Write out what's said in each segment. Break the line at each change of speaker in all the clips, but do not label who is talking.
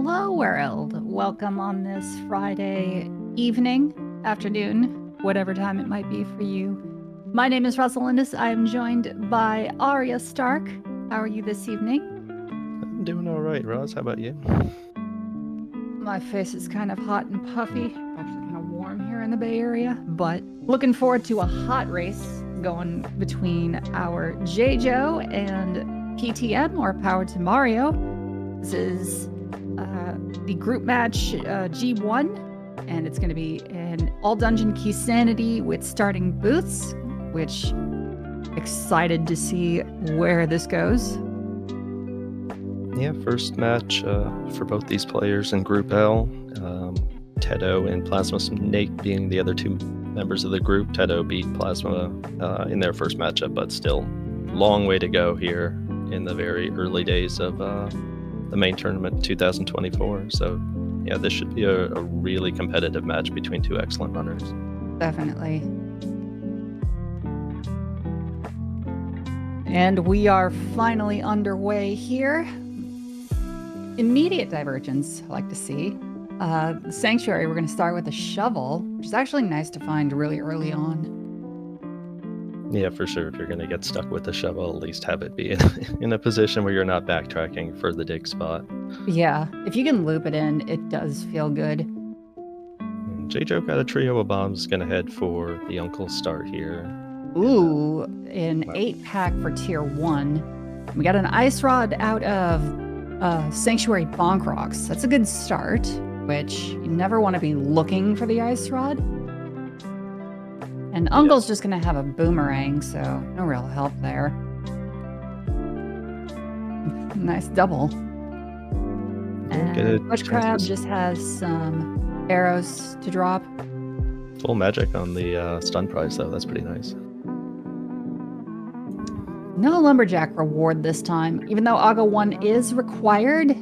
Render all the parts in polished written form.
Hello, world. Welcome on this Friday evening, afternoon, whatever time it might be for you. My name is Russell Lindis. I am joined by Arya Stark. How are you this evening?
I'm doing all right, Roz. How about you?
My face is kind of hot and puffy. Actually, kind of warm here in the Bay Area, but looking forward to a hot race going between our jaejo and PTM, or Power to Mario. This is the group match G1, and it's going to be an all dungeon key sanity with starting booths, which excited to see where this goes.
Yeah, first match for both these players in Group L. Tedo and Plasma Snake being the other two members of the group. Tedo beat Plasma in their first matchup, but still long way to go here in the very early days of the main tournament 2024. So yeah, this should be a really competitive match between two excellent runners.
Definitely. And we are finally underway here. Immediate divergence, I like to see. The Sanctuary, we're going to start with a shovel, which is actually nice to find really early on.
Yeah, for sure. If you're going to get stuck with the shovel, at least have it be in a position where you're not backtracking for the dig spot.
Yeah, if you can loop it in, it does feel good.
And jaejo got a trio of bombs, going to head for the Uncle start here.
Ooh, an 8-pack for tier 1. We got an ice rod out of Sanctuary Bonk Rocks. That's a good start, which you never want to be looking for the ice rod. And Uncle's just going to have a boomerang, so no real help there. Nice double. And Bush Crab just has some arrows to drop.
Full magic on the stun prize, though. That's pretty nice.
No Lumberjack reward this time. Even though AGA 1 is required,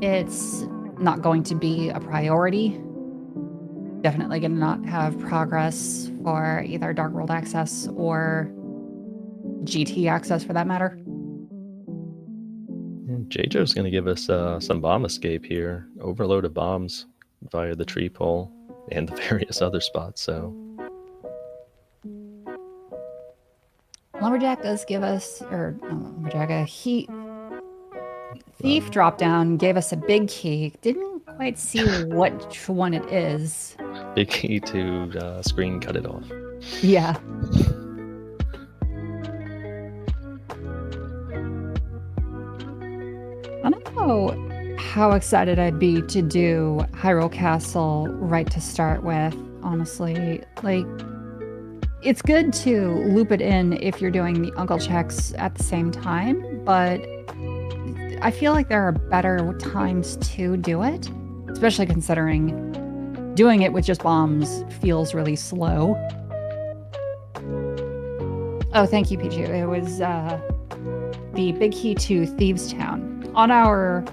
it's not going to be a priority. Definitely going to not have progress for either Dark World access or GT access for that matter.
And jaejo's going to give us some bomb escape here. Overload of bombs via the tree pole and the various other spots, so...
Lumberjack does give us, Lumberjack, a heat thief drop down, gave us a big key. Didn't quite see which one it is.
Big key to screen cut it off.
Yeah. I don't know how excited I'd be to do Hyrule Castle right to start with, honestly. Like, it's good to loop it in if you're doing the Uncle checks at the same time, but I feel like there are better times to do it, especially considering doing it with just bombs feels really slow. Oh, thank you, Pichu. It was the big key to Thieves Town. On our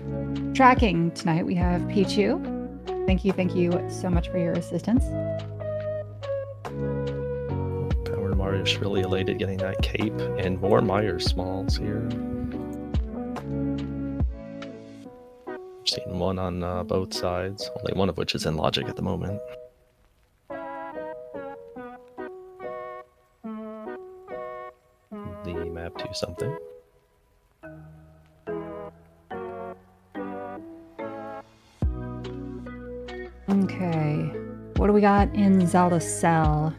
tracking tonight, we have Pichu. Thank you so much for your assistance.
Mario's really elated getting that cape and more Myers smalls here. I've seen one on both sides, only one of which is in logic at the moment. The map to something.
Okay, what do we got in Zelda Cell?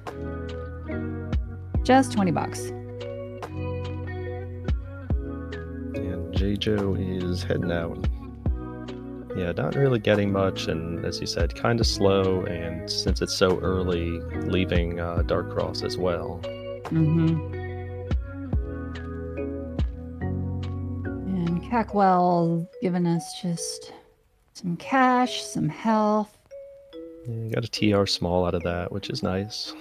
Just $20.
And jaejo is heading out. Yeah, not really getting much, and as you said, kind of slow, and since it's so early, leaving Dark Cross as well.
Mm-hmm. And Cackwell giving us just some cash, some health.
Yeah, you got a TR small out of that, which is nice.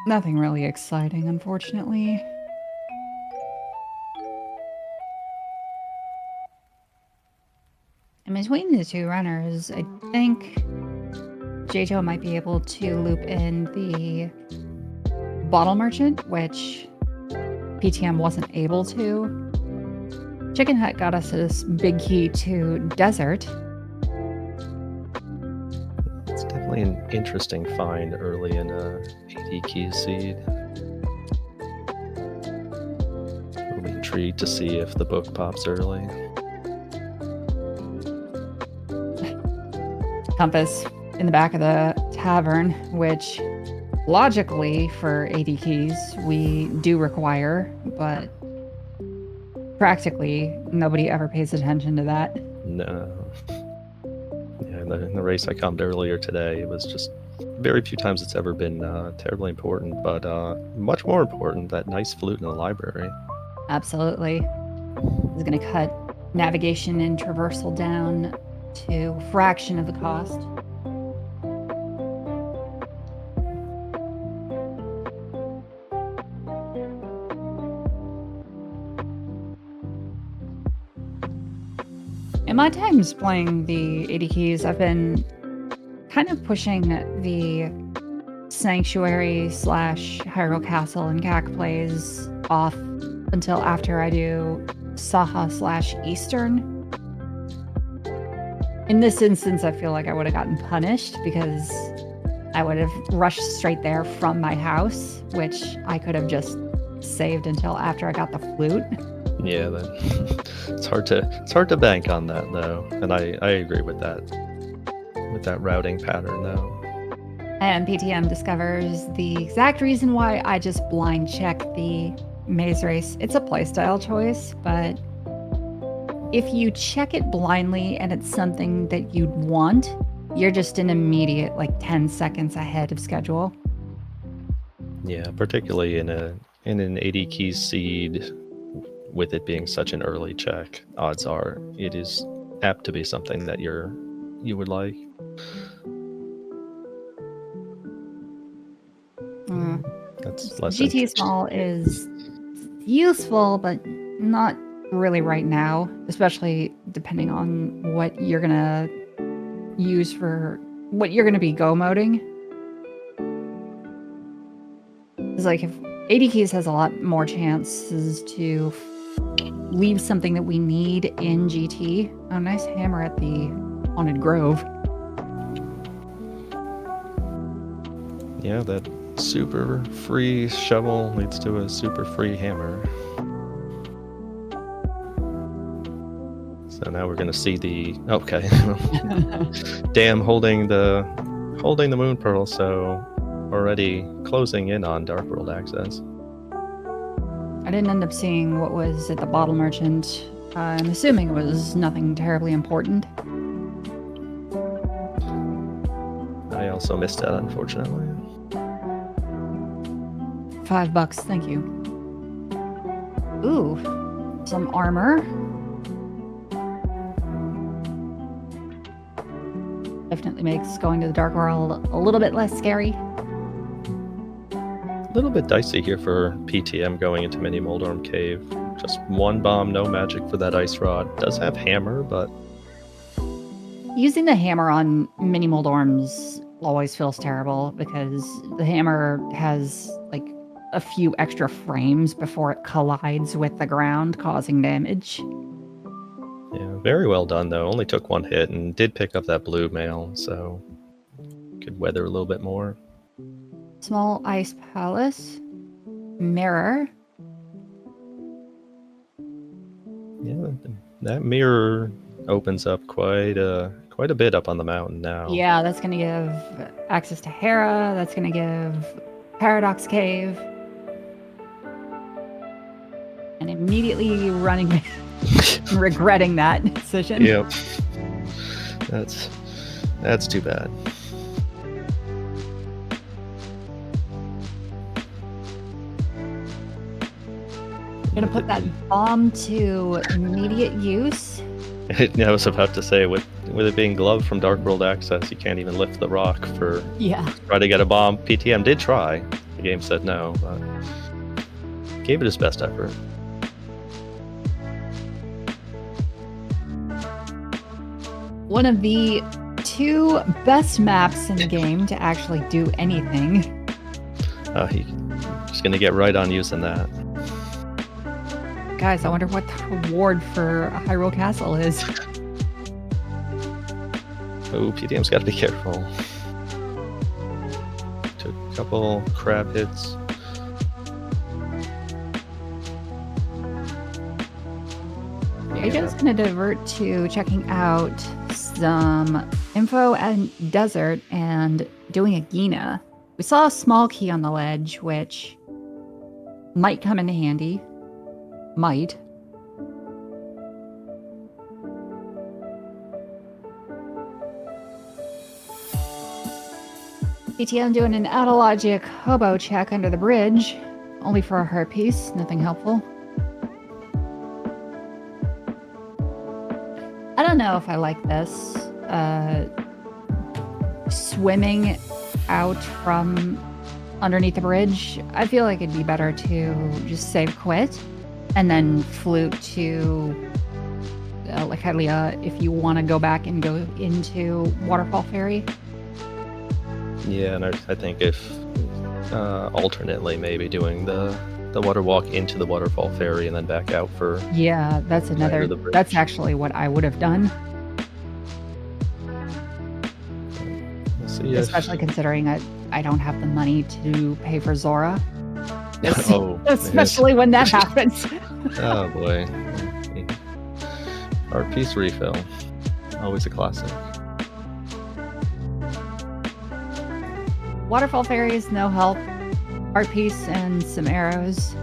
Nothing really exciting, unfortunately. And between the two runners, I think jaejo might be able to loop in the Bottle Merchant, which PTM wasn't able to. Chicken Hut got us this big key to Desert.
definitely an interesting find early in a AD Keys seed. We'll be intrigued to see if the book pops early.
Compass in the back of the tavern, which logically for AD keys we do require, but practically nobody ever pays attention to that.
No. Yeah, in the race I comped earlier today, it was just very few times it's ever been terribly important, but much more important, that nice flute in the library.
Absolutely. This is going to cut navigation and traversal down to a fraction of the cost. In my times playing the AD keys, I've been kind of pushing the Sanctuary / Hyrule Castle and CAC plays off until after I do Saha / Eastern. In this instance, I feel like I would have gotten punished because I would have rushed straight there from my house, which I could have just saved until after I got the flute.
Yeah, it's hard to bank on that though, and I agree with that routing pattern though.
And PTM discovers the exact reason why I just blind check the maze race. It's a playstyle choice, but if you check it blindly and it's something that you'd want, you're just an immediate 10 seconds ahead of schedule.
Yeah, particularly in an AD Keys seed, with it being such an early check, odds are it is apt to be something that you would like. That's less
GT small is useful, but not really right now, especially depending on what you're gonna use for what you're gonna be go moding. It's like if AD Keys has a lot more chances to leave something that we need in GT. Oh, nice hammer at the Haunted Grove.
Yeah, that super free shovel leads to a super free hammer. So now we're gonna see the Damn, holding the moon pearl, so already closing in on Dark World access.
I didn't end up seeing what was at the bottle merchant. I'm assuming it was nothing terribly important.
I also missed that, unfortunately.
$5, thank you. Ooh, some armor. Definitely makes going to the Dark World a little bit less scary.
A little bit dicey here for PTM going into Mini Moldorm Cave. Just one bomb, no magic for that ice rod. Does have hammer, but
using the hammer on Mini Moldorms always feels terrible because the hammer has a few extra frames before it collides with the ground, causing damage.
Yeah, very well done though. Only took one hit and did pick up that blue mail, so could weather a little bit more.
Small ice palace. Mirror.
Yeah, that mirror opens up quite a bit up on the mountain now.
Yeah, that's going to give access to Hera. That's going to give Paradox Cave. And immediately running regretting that decision.
Yep. That's too bad.
Gonna put that bomb to immediate use.
I was about to say, with it being gloved from Dark World access, you can't even lift the rock for try to get a bomb. PTM did try. The game said no, but gave it his best effort.
One of the two best maps in the game to actually do anything.
He's gonna get right on using that.
Guys, I wonder what the reward for Hyrule Castle is.
Oh, PTM's got to be careful. couple crab hits.
I'm just going to divert to checking out some info and desert and doing a Gina. We saw a small key on the ledge, which might come in handy. Might. PTM doing an autologic hobo check under the bridge. Only for a heart piece, nothing helpful. I don't know if I like this. Swimming out from underneath the bridge. I feel like it'd be better to just save quit and then flute to Lycalia if you want to go back and go into Waterfall Ferry.
Yeah, and I think if alternately maybe doing the water walk into the Waterfall Ferry and then back out for...
Yeah, that's another... That's actually what I would have done. Especially considering I don't have the money to pay for Zora. Especially when that happens.
Oh boy. Art piece refill. Always a classic.
Waterfall Fairies, no help. Art piece and some arrows.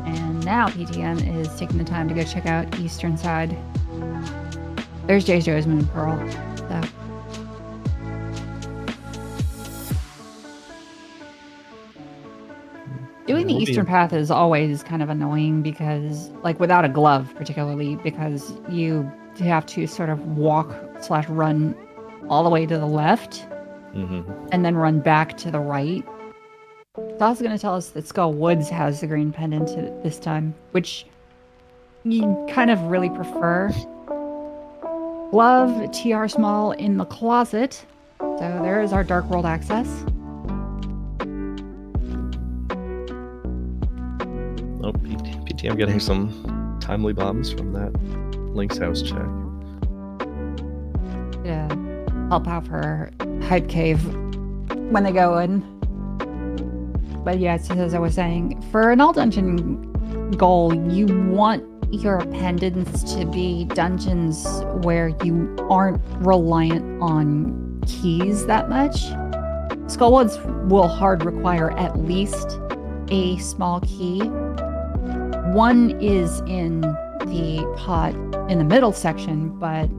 And now PTM is taking the time to go check out Eastern Side. There's jaejo's Moon Pearl. So. Doing the Eastern Path is always kind of annoying because, like, without a glove particularly, because you have to sort of walk/run all the way to the left and then run back to the right. It's also going to tell us that Skull Woods has the green pendant this time, which you kind of really prefer. Glove, TR small in the closet. So there is our Dark World access.
Oh, PTM getting some timely bombs from that Link's house check.
Yeah, help out for Hype Cave when they go in. But yeah, as I was saying, for an all dungeon goal, you want your pendants to be dungeons where you aren't reliant on keys that much. Skullwoods will hard require at least a small key. One is in the pot in the middle section, but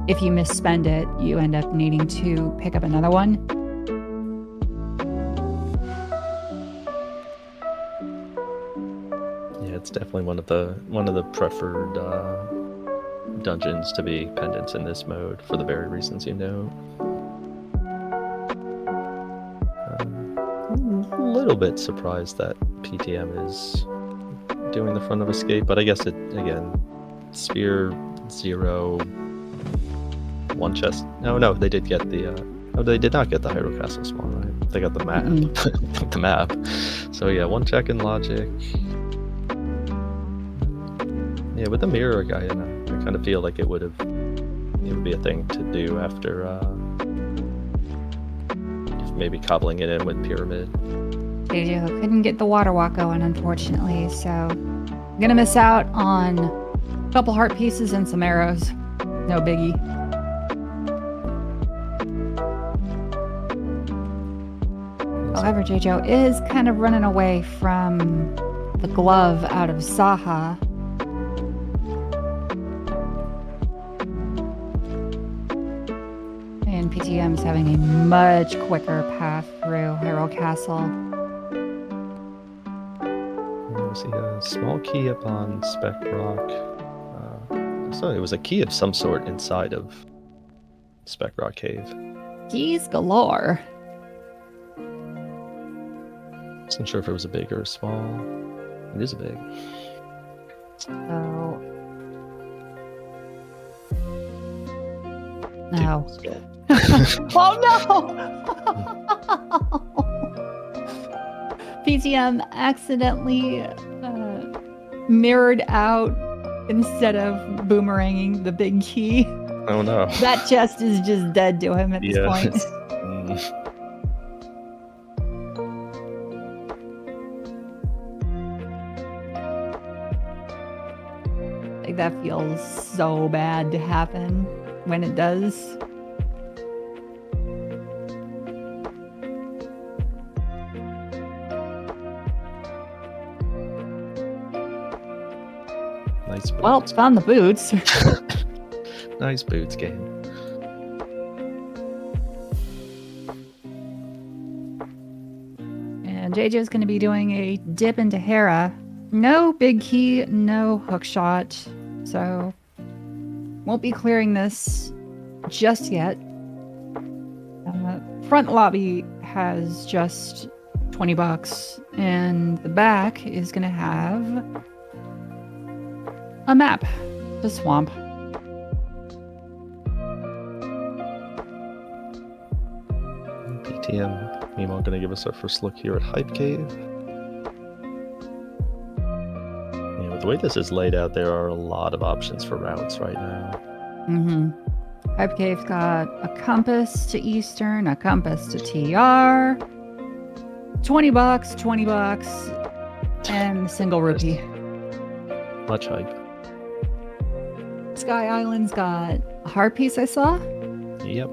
if you misspend it, you end up needing to pick up another one.
Yeah, it's definitely one of the preferred dungeons to be pendants in this mode for the very reasons you know. A little bit surprised that PTM is doing the front of escape, but I guess it again, sphere 0, one chest. No, they did get the. They did not get the Hyrule Castle small, right? They got the map. The map. So yeah, one check in logic. Yeah, with the mirror guy, I kind of feel like it would be a thing to do after maybe cobbling it in with Pyramid.
Jaejo couldn't get the water walk going, unfortunately, so I'm gonna miss out on a couple heart pieces and some arrows. No biggie. However, Jaejo is kind of running away from the glove out of Saha. And PTM is having a much quicker path through Hyrule Castle.
We see a small key up on Spec Rock. So it was a key of some sort inside of Spec Rock Cave.
Keys galore.
Wasn't sure if it was a big or a small. It is a big.
So... No. Oh no! PTM accidentally mirrored out instead of boomeranging the big key.
Oh no.
That chest is just dead to him at this point.
Yes. Mm.
Like, that feels so bad to happen when it does.
Nice boots.
Well, found the boots.
Nice boots game.
And JJ's going to be doing a dip into Hera. No big key, no hook shot. So, won't be clearing this just yet. Front lobby has just $20, and the back is going to have a map, the swamp.
PTM, meanwhile, going to give us our first look here at Hype Cave. Yeah, with the way this is laid out, there are a lot of options for routes right now.
Mm-hmm. Hype Cave's got a compass to Eastern, a compass to TR, $20, $20, and a single rupee.
Much hype.
Sky Island's got a heart piece I saw.
Yep.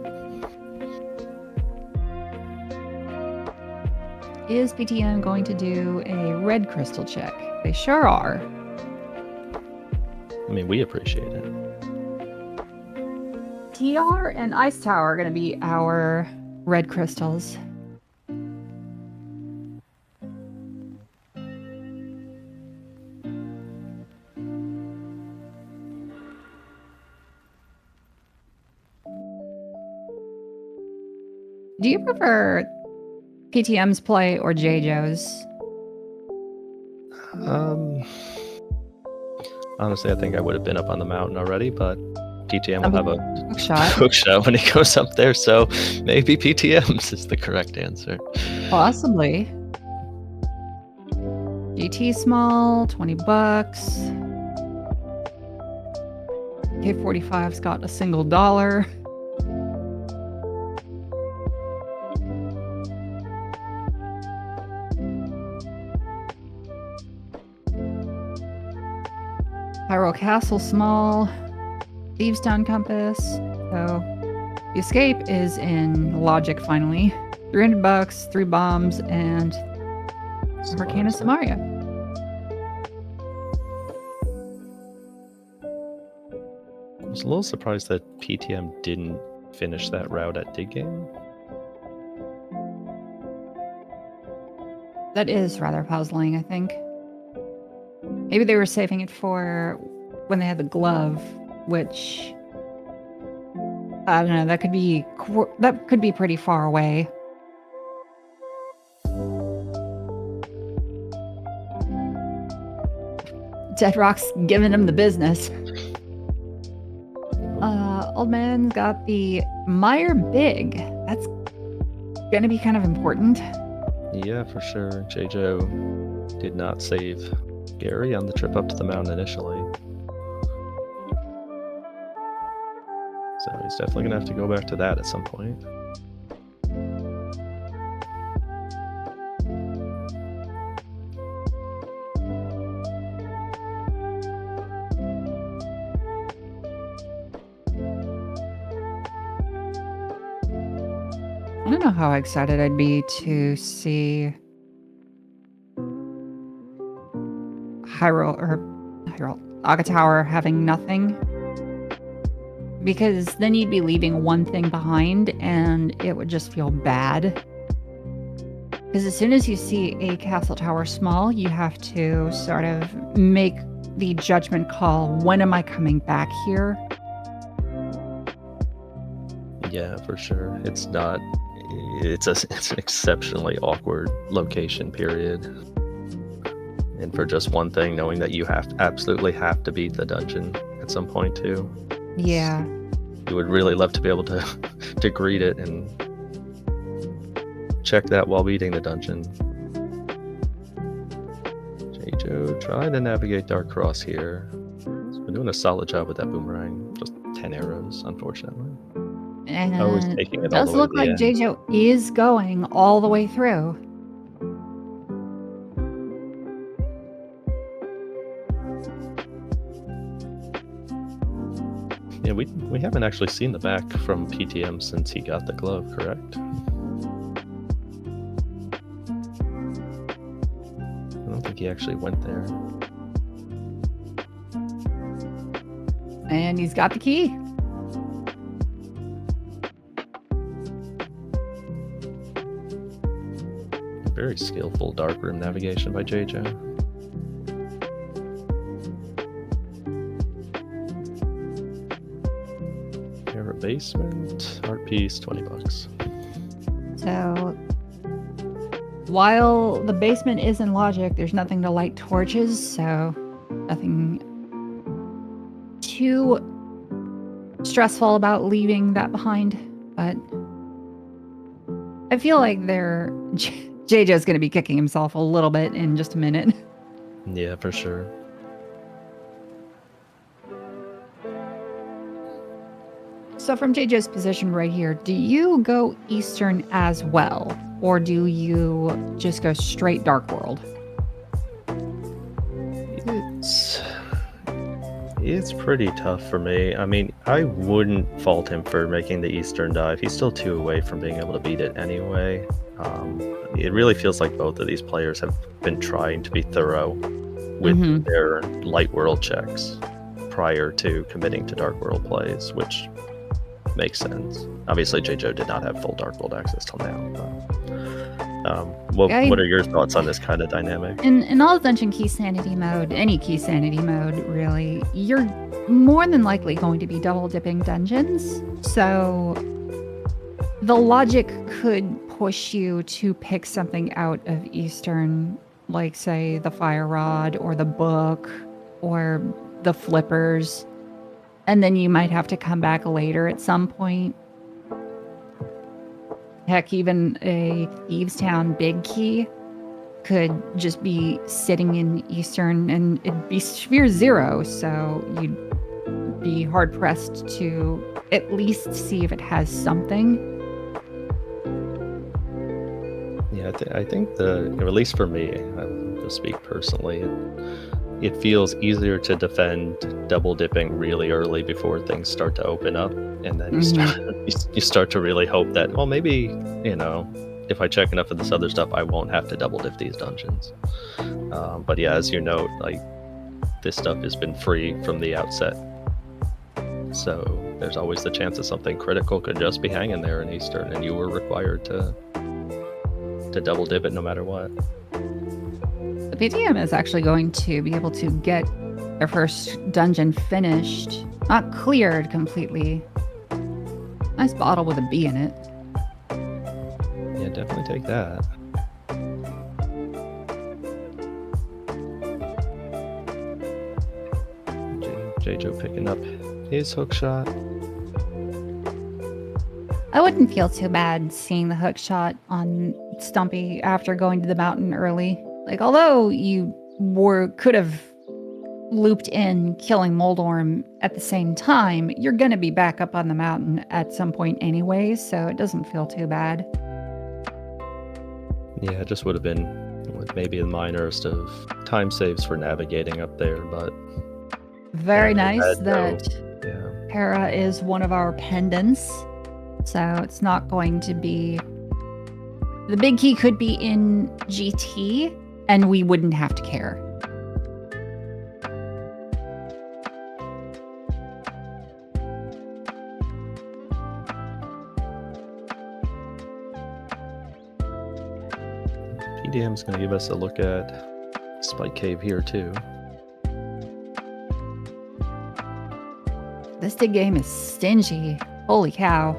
Is PTM going to do a red crystal check? They sure are.
I mean, we appreciate it.
TR and Ice Tower are going to be our red crystals. Do you prefer PTM's play or jaejo's?
Honestly, I think I would have been up on the mountain already, but PTM will have a
Hook shot.
hook shot when he goes up there, so maybe PTM's is the correct answer.
Possibly. GT small, $20. K45's got a single dollar. Pyro Castle small, Thieves Town compass. So the escape is in logic finally. $300, 3 bombs, and Arcana Samaria.
I was a little surprised that PTM didn't finish that route at Dig Game.
That is rather puzzling, I think. Maybe they were saving it for when they had the glove, which I don't know. That could be pretty far away. Dead Rock's giving him the business. Old man's got the Meyer Big. That's gonna be kind of important.
Yeah, for sure. jaejo did not save Gary on the trip up to the mountain initially. So he's definitely going to have to go back to that at some point.
I don't know how excited I'd be to see Aga Tower having nothing. Because then you'd be leaving one thing behind and it would just feel bad. Because as soon as you see a castle tower small, you have to sort of make the judgment call, when am I coming back here?
Yeah, for sure. It's an exceptionally awkward location, period. And for just one thing, knowing that you absolutely have to beat the dungeon at some point too.
Yeah.
You would really love to be able to greet it and check that while beating the dungeon. jaejo trying to navigate Dark Cross here. He's been doing a solid job with that boomerang. Just 10 arrows, unfortunately.
And
I was taking
it
it all
does
the way to
look
the
like
end.
jaejo is going all the way through.
Yeah, we haven't actually seen the back from PTM since he got the glove, correct? I don't think he actually went there.
And he's got the key.
Very skillful darkroom navigation by jaejo. Here, a basement, art piece, $20.
So while the basement is in logic, there's nothing to light torches, so nothing too stressful about leaving that behind. But I feel like jaejo's going to be kicking himself a little bit in just a minute.
Yeah, for sure.
So from jaejo's position right here, do you go eastern as well? Or do you just go straight dark world?
It's pretty tough for me. I mean, I wouldn't fault him for making the eastern dive. He's still 2 away from being able to beat it anyway. It really feels like both of these players have been trying to be thorough with their light world checks prior to committing to dark world plays, which makes sense. Obviously, jaejo did not have full dark world access till now. What are your thoughts on this kind of dynamic?
In all dungeon key sanity mode, any key sanity mode, really, you're more than likely going to be double dipping dungeons. So the logic could push you to pick something out of Eastern, like, say, the Fire Rod or the book or the flippers. And then you might have to come back later at some point. Heck, even a Thieves Town big key could just be sitting in Eastern and it'd be sphere 0, so you'd be hard pressed to at least see if it has something.
Yeah, I think at least for me, I'll just speak personally, it feels easier to defend double dipping really early before things start to open up, and then you start to really hope that, well, maybe, if I check enough of this other stuff, I won't have to double dip these dungeons. But yeah, as you note, like, this stuff has been free from the outset, so there's always the chance that something critical could just be hanging there in Eastern, and you were required to double dip it no matter what.
The PTM is actually going to be able to get their first dungeon finished, not cleared completely. Nice bottle with a B in it.
Yeah, definitely take that. jaejo picking up his hook shot.
I wouldn't feel too bad seeing the hook shot on Stumpy after going to the mountain early. Like, although you could have looped in killing Moldorm at the same time, you're going to be back up on the mountain at some point anyway, so it doesn't feel too bad.
Yeah, it just would have been maybe the minorest of time saves for navigating up there, but...
Very nice that Hera is one of our pendants, so it's not going to be... The big key could be in GT, and we wouldn't have to care.
PTM's going to give us a look at Spike Cave here, too.
This dig game is stingy. Holy cow.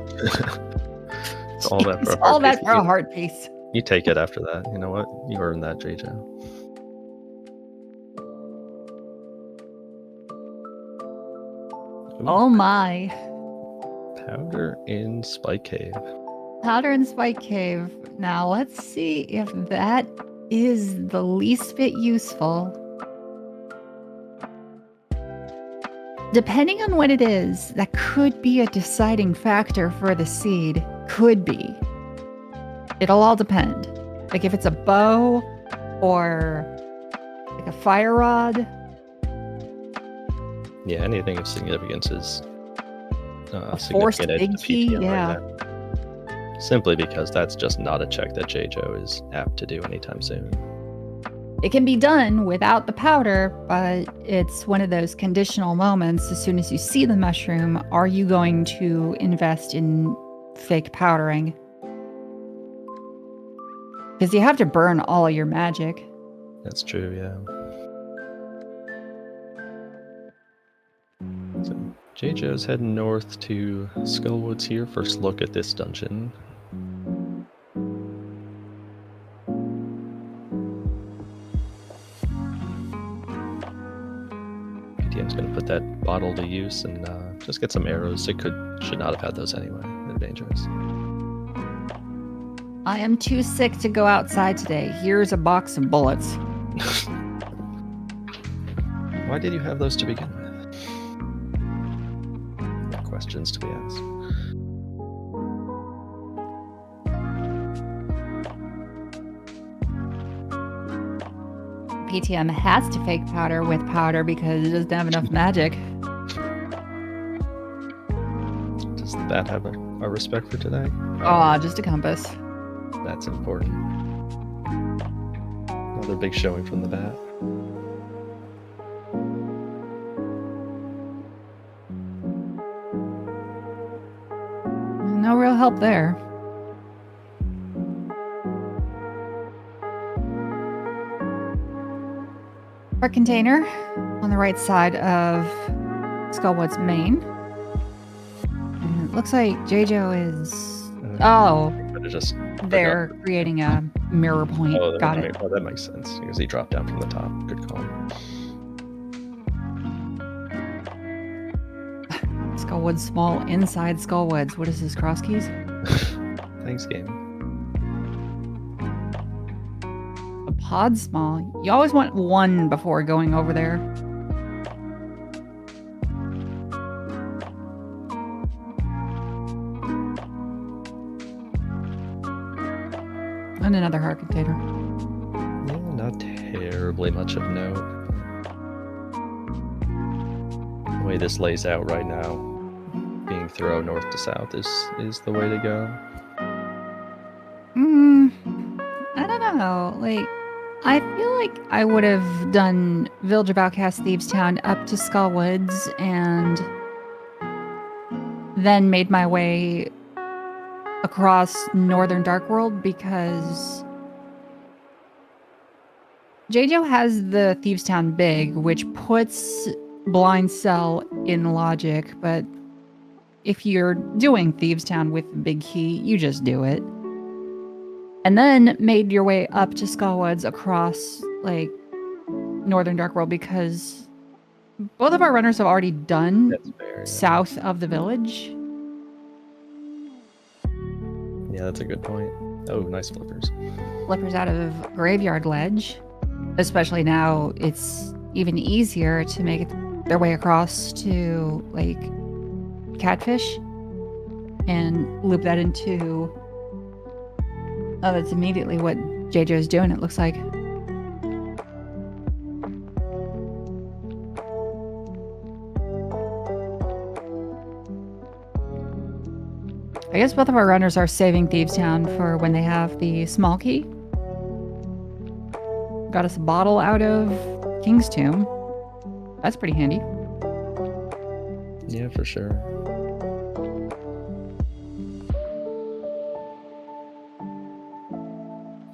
It's all that for a heart piece. You take it after that. You know what? You earned that, jaejo.
Oh my.
Powder in Spike Cave.
Powder in Spike Cave. Now let's see if that is the least bit useful. Depending on what it is, that could be a deciding factor for the seed. Could be. It'll all depend. Like if it's a bow or like a fire rod.
Yeah, anything of significance is
Forced
significant
big
at
key,
PTM
yeah.
right now. Simply because that's just not a check that jaejo is apt to do anytime soon.
It can be done without the powder, but it's one of those conditional moments. As soon as you see the mushroom, are you going to invest in fake powdering? Because you have to burn all your magic.
That's true, yeah. So, jaejo's heading north to Skullwoods here. First look at this dungeon. PTM's going to put that bottle to use and just get some arrows. It should not have had those anyway. They're dangerous.
I am too sick to go outside today. Here's a box of bullets.
Why did you have those to begin with? Questions to be asked.
PTM has to fake powder with powder because it doesn't have enough magic.
Does the bat have a respect for today?
Aw, just a compass.
That's important. Another big showing from the bat.
No real help there. Our container on the right side of Skullwood's main. And it looks like jaejo is... Oh,
Just
they're creating a mirror point.
Oh,
Got it.
Oh, that makes sense because he dropped down from the top. Good call.
Skullwood small inside Skullwoods. What is this, cross keys?
Thanks, game.
A pod small. You always want one before going over there. And another heart container.
Yeah, not terribly much of note. The way this lays out right now, being thrown north to south is the way to go.
I don't know. Like, I feel like I would have done Village of Outcast Thieves Town up to Skullwoods and then made my way across Northern Darkworld because jaejo has the Thieves Town big, which puts Blind Cell in logic, but if you're doing Thieves Town with big key, you just do it. And then made your way up to Skullwoods across, like, Northern Darkworld because both of our runners have already done south of the village.
Yeah, that's a good point. Oh, nice flippers.
Flippers out of Graveyard Ledge. Especially now, it's even easier to make their way across to, like, Catfish and loop that into... Oh, that's immediately what jaejo's doing, it looks like. I guess both of our runners are saving Thieves Town for when they have the small key. Got us a bottle out of King's Tomb. That's pretty handy.
Yeah, for sure.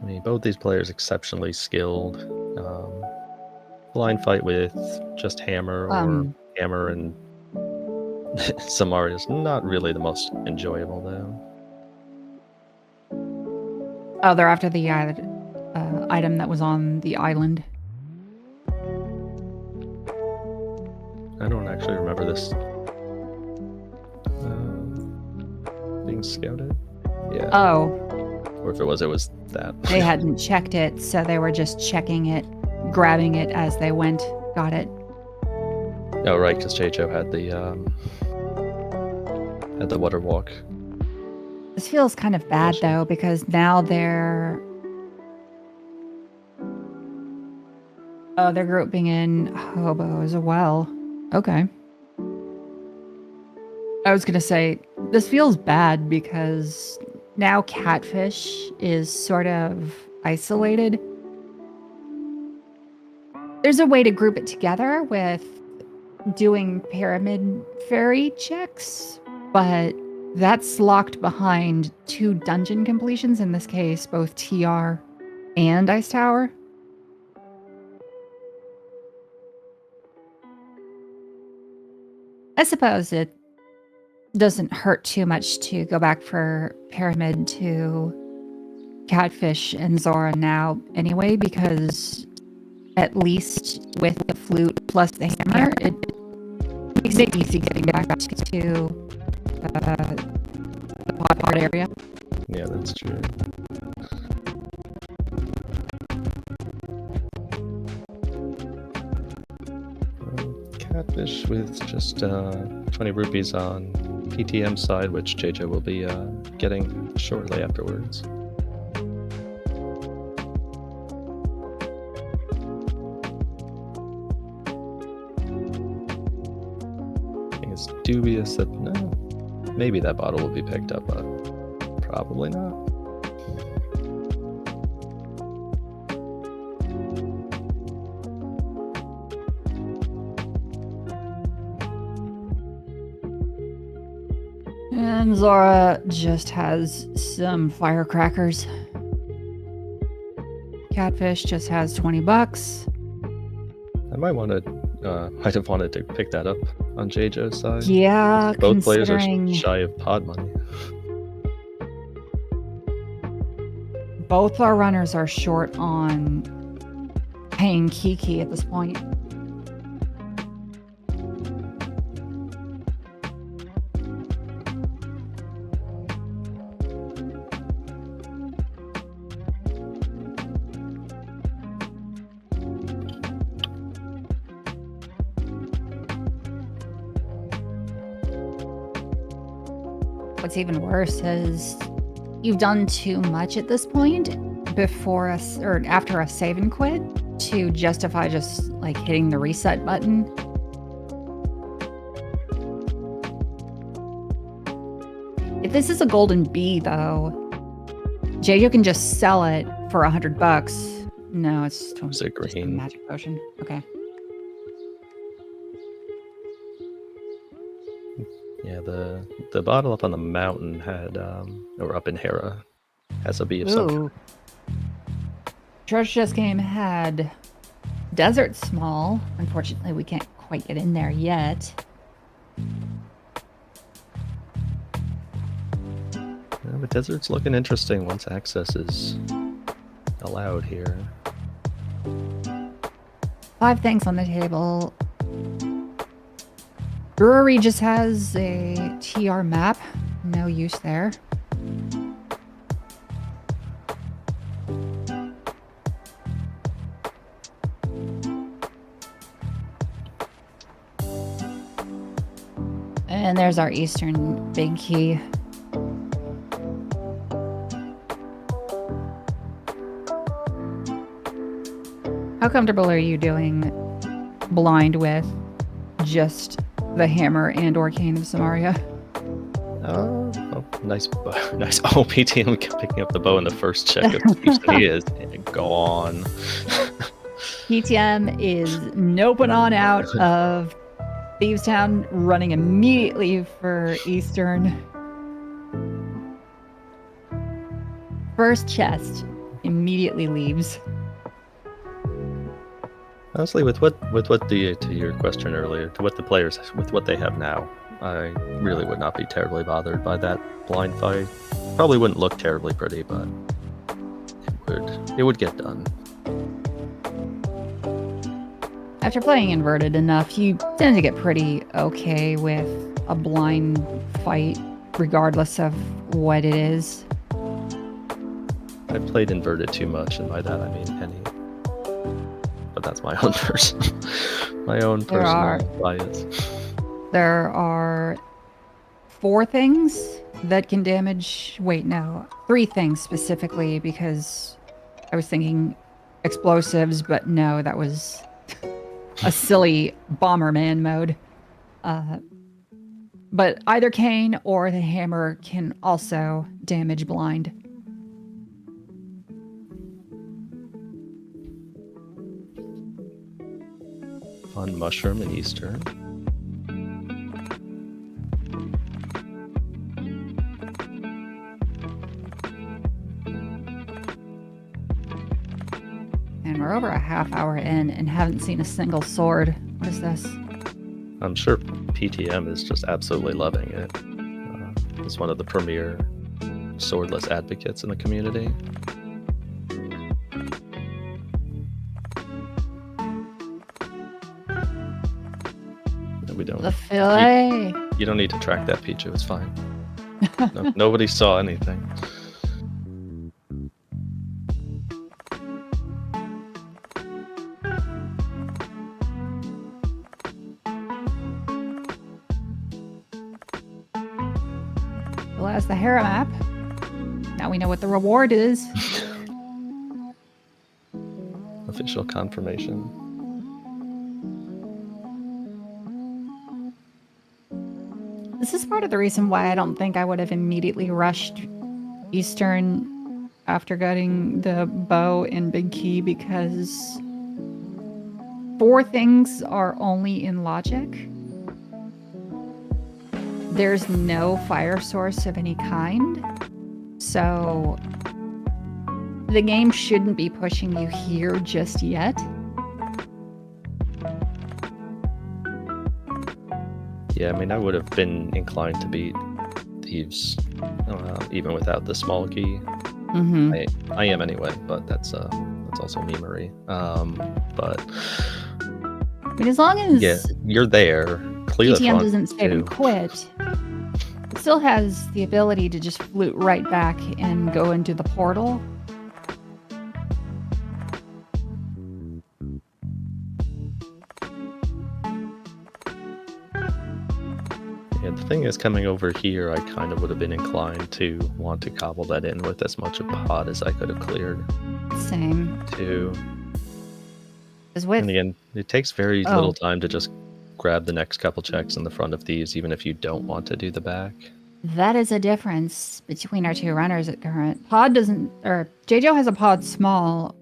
I mean, both these players exceptionally skilled. Blind fight with just hammer or hammer and Samari is not really the most enjoyable, though.
Oh, they're after the item that was on the island.
I don't actually remember this being scouted. Yeah.
Oh.
Or if it was that.
They hadn't checked it, so they were just checking it, grabbing it as they went. Got it.
Oh, right, because jaejo had the water walk.
This feels kind of bad,
Gotcha.
though, because now they're grouping in hobo as well. Okay. I was going to say, this feels bad because now Catfish is sort of isolated. There's a way to group it together with doing pyramid fairy checks, but that's locked behind 2 dungeon completions, in this case, both TR and Ice Tower. I suppose it doesn't hurt too much to go back for Pyramid to Catfish and Zora now anyway, because at least with the flute plus the hammer, it makes it easy getting back to the pod area.
Yeah, that's true. Catfish with just 20 rupees on PTM side, which jaejo will be getting shortly afterwards. I think it's dubious that maybe that bottle will be picked up, but probably not.
And Zora just has some firecrackers. Catfish just has 20 bucks.
I might have wanted to pick that up on jaejo's side.
Yeah,
Both players are
considering
shy of pod money.
both our runners are short on paying Kiki at this point. What's even worse is you've done too much at this point before us or after a save and quit to justify just like hitting the reset button. If this is a golden bee, though, jaejo can just sell it for $100. No, it's
Is it
just a
green?
magic potion. Okay.
Yeah, the bottle up on the mountain had, or up in Hera, has a bee of some kind.
Ooh. Treasure Chest game had Desert Small. Unfortunately, we can't quite get in there yet.
Yeah, the desert's looking interesting once access is allowed here.
5 things on the table. Brewery just has a TR map. No use there. And there's our eastern big key. How comfortable are you doing blind with just the hammer and or cane of Samaria?
Oh, nice Oh, PTM picking up the bow in the first check of Thieves. He is gone.
PTM is noping on out of Thievestown, running immediately for Eastern. First chest immediately leaves.
Honestly, with what to your question earlier, to what the players with what they have now, I really would not be terribly bothered by that blind fight. Probably wouldn't look terribly pretty, but it would get done.
After playing inverted enough, you tend to get pretty okay with a blind fight, regardless of what it is.
I've played inverted too much, and by that I mean any. But but that's my own personal bias.
There are 4 things that can damage. Wait, no, 3 things specifically, because I was thinking explosives, but no, that was a silly Bomberman mode. But either cane or the hammer can also damage blind.
On mushroom and Eastern.
And we're over a half hour in and haven't seen a single sword. What is this?
I'm sure PTM is just absolutely loving it. It's one of the premier swordless advocates in the community. We don't.
The fillet.
You don't need to track that, Pichu. It's fine. No, nobody saw anything.
Well, as the Hera map. Now we know what the reward is.
Official confirmation.
This is part of the reason why I don't think I would have immediately rushed Eastern after getting the bow and big key, because 4 things are only in logic. There's no fire source of any kind. So the game shouldn't be pushing you here just yet.
Yeah, I mean, I would have been inclined to beat Thieves even without the small key.
Mm-hmm.
I am anyway, but that's also memery. But
I mean, as long as
you're there, clear the
PTM
front
doesn't save and quit, it still has the ability to just flute right back and go into the portal.
Yeah, the thing is, coming over here, I kind of would have been inclined to want to cobble that in with as much of pod as I could have cleared.
Same.
Too. And again, it takes very little time to just grab the next couple checks in the front of Thieves, even if you don't want to do the back.
That is a difference between our 2 runners at current. Pod doesn't, or jaejo has a pod small.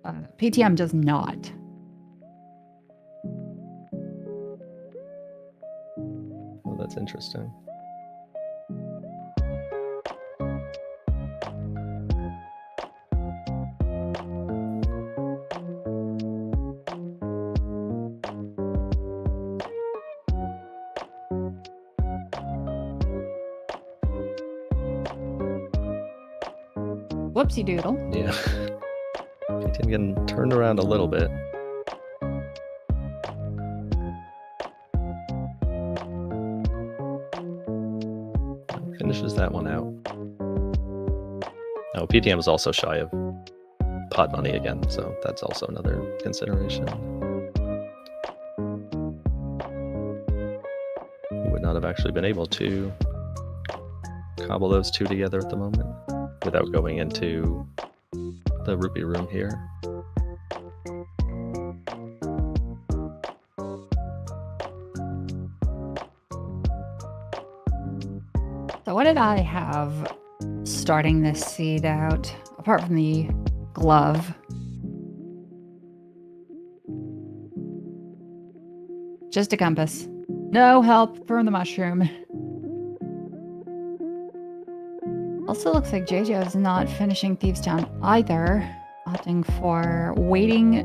PTM does not.
Well, that's interesting.
Whoopsie doodle.
Yeah. PTM getting turned around a little bit. Finishes that one out. Oh, PTM is also shy of pod money again, so that's also another consideration. You would not have actually been able to cobble those 2 together at the moment without going into the rupee room here.
So what did I have starting this seed out, apart from the glove? Just a compass. No help from the mushroom. Also looks like jaejo is not finishing Thieves Town either, opting for waiting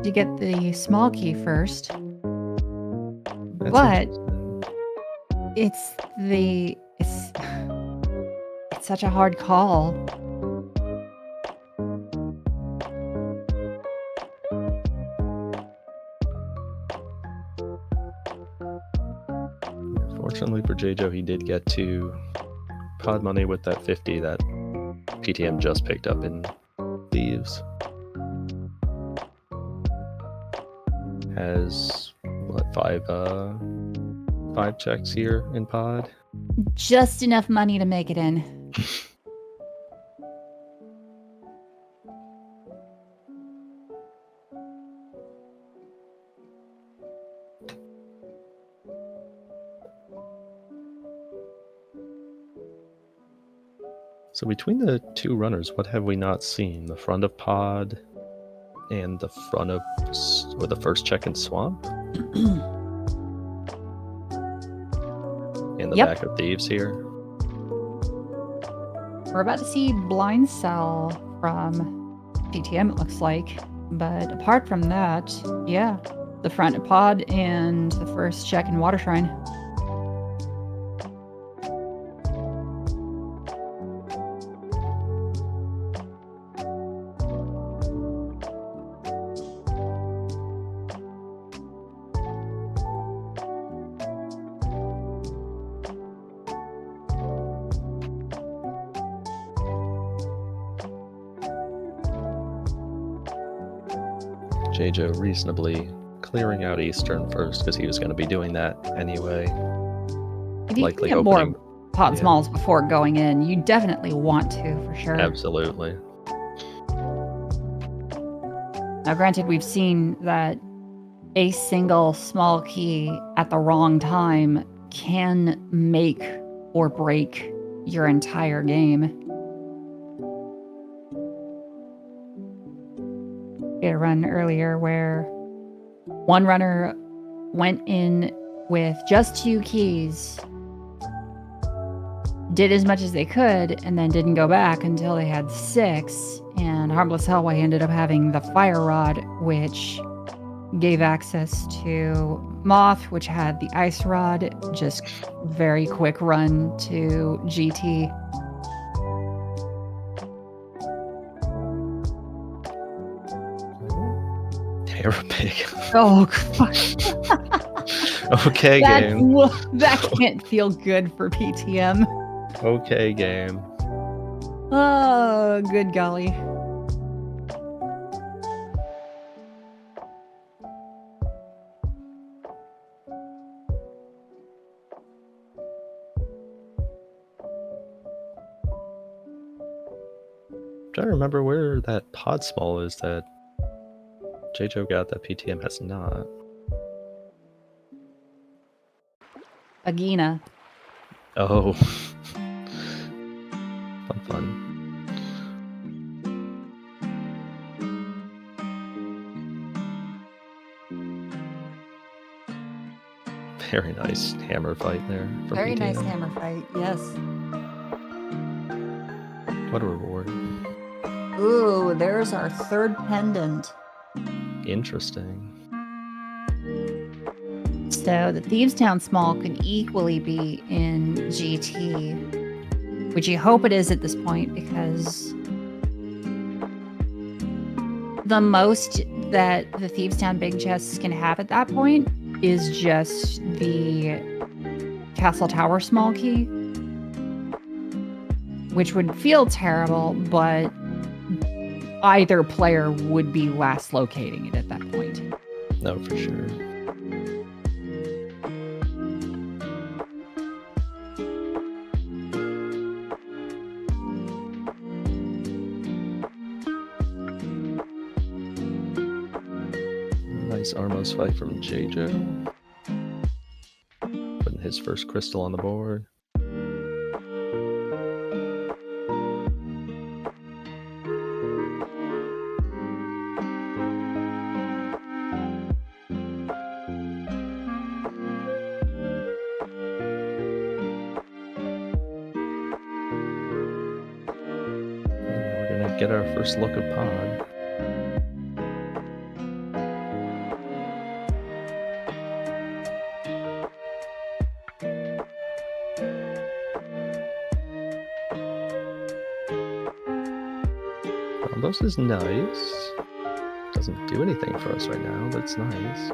to get the small key first. But it's such a hard call.
Fortunately for jaejo, he did get to pod money with that 50 that PTM just picked up in Thieves. has what, five checks here in pod.
Just enough money to make it in.
So between the two runners, what have we not seen? The front of pod and the front of, or the first check in swamp? And the
Yep.
back of thieves here.
We're about to see blind cell from PTM, it looks like. But apart from that, yeah, the front of pod and the first check in Water Shrine.
jaejo reasonably clearing out Eastern first because he was going to be doing that anyway.
If you
Likely
can get
opening.
more pod
yeah.
smalls before going in, you definitely want to, for sure.
Absolutely.
Now, granted, we've seen that a single small key at the wrong time can make or break your entire game. We had a run earlier where one runner went in with just 2 keys, did as much as they could, and then didn't go back until they had 6. And Harmless Hellway ended up having the Fire Rod, which gave access to Moth, which had the Ice Rod. Just very quick run to GT.
Terrific.
Oh, fuck.
Okay, game.
That can't feel good for PTM.
Okay, game.
Oh, good golly.
I'm trying to remember where that pod small is that jaejo got that PTM has not.
Agina.
Oh. Fun. Very nice hammer fight there. From
Very
PTM.
nice hammer fight, yes.
What a reward.
Ooh, there's our third pendant.
Interesting.
So the Thieves Town Small could equally be in GT, which you hope it is at this point, because the most that the Thieves Town Big Chests can have at that point is just the Castle Tower Small Key, which would feel terrible, but either player would be last locating it at that point.
No, for sure. Nice Armos fight from jaejo. Putting his first crystal on the board. Get our first look of pod. Almost is nice. Doesn't do anything for us right now, but it's nice.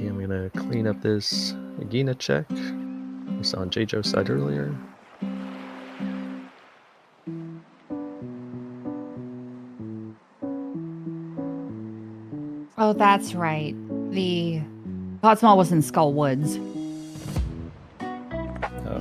Okay, I'm gonna clean up this Agina check. We saw on Jaejo's side earlier.
Oh, that's right. The Potsmal was in Skull Woods.
Oh, okay.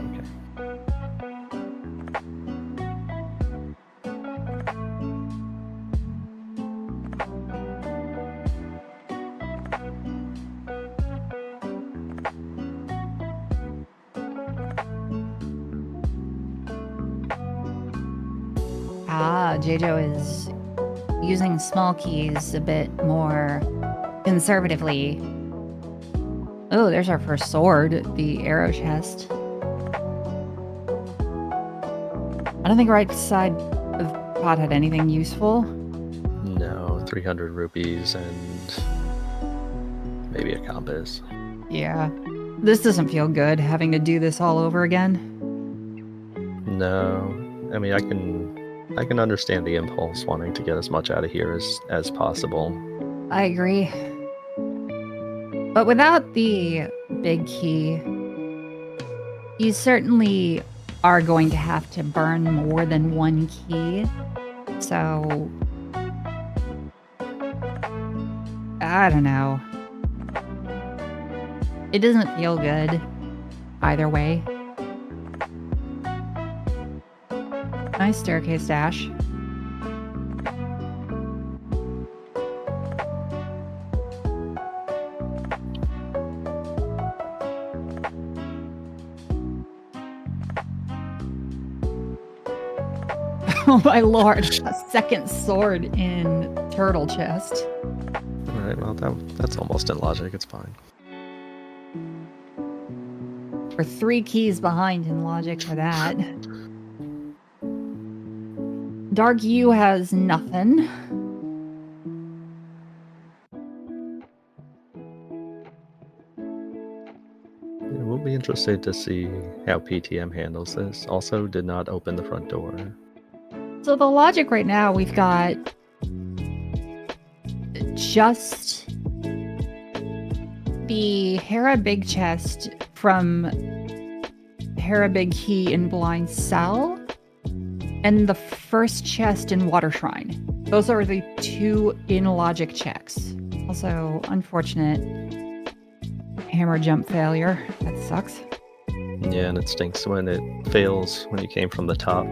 Ah, Jaejo is using small keys a bit more conservatively. Oh, there's our first sword, the arrow chest. I don't think right side of pot had anything useful.
No, 300 rupees and maybe a compass.
Yeah. This doesn't feel good, having to do this all over again.
No, I mean I can understand the impulse wanting to get as much out of here as possible.
I agree. But without the big key, you certainly are going to have to burn more than one key. So, I don't know. It doesn't feel good either way. Nice staircase dash. Oh my lord, a second sword in turtle chest.
Alright, well that's almost in logic, it's fine.
We're 3 keys behind in logic for that. Dark U has nothing.
Yeah, we'll be interested to see how PTM handles this. Also did not open the front door.
So the logic right now, we've got just the Hera Big Chest from Hera Big Key in Blind Cell and the first chest in Water Shrine. Those are the 2 in logic checks. Also, unfortunate hammer jump failure. That sucks.
Yeah, and it stinks when it fails when you came from the top,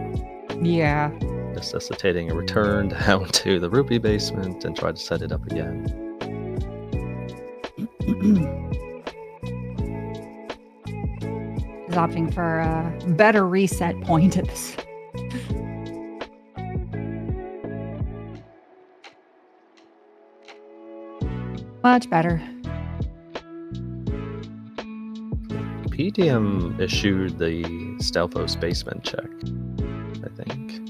Yeah.
necessitating a return down to the rupee basement and try to set it up again.
Is opting for a better reset point at this. Much better.
PTM eschewed the Stelphos basement check, I think.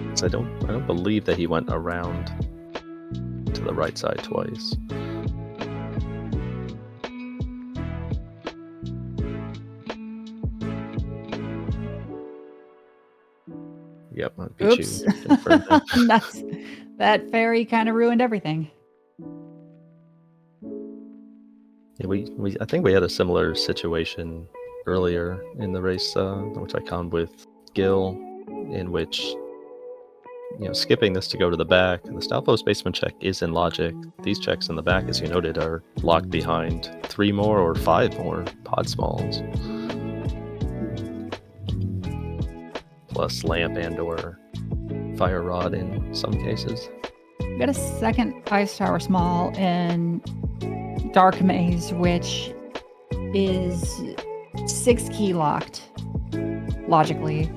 'Cause I don't believe that he went around to the right side twice. Yep,
Oops. That fairy kind of ruined everything.
Yeah, I think we had a similar situation earlier in the race, which I conned with Gil, in which skipping this to go to the back, the Stalfos basement check is in logic. These checks in the back, as you noted, are locked behind 3 more or 5 more pod smalls. Plus lamp and or fire rod in some cases.
We got a second ice tower small in Dark Maze, which is 6 key locked, logically.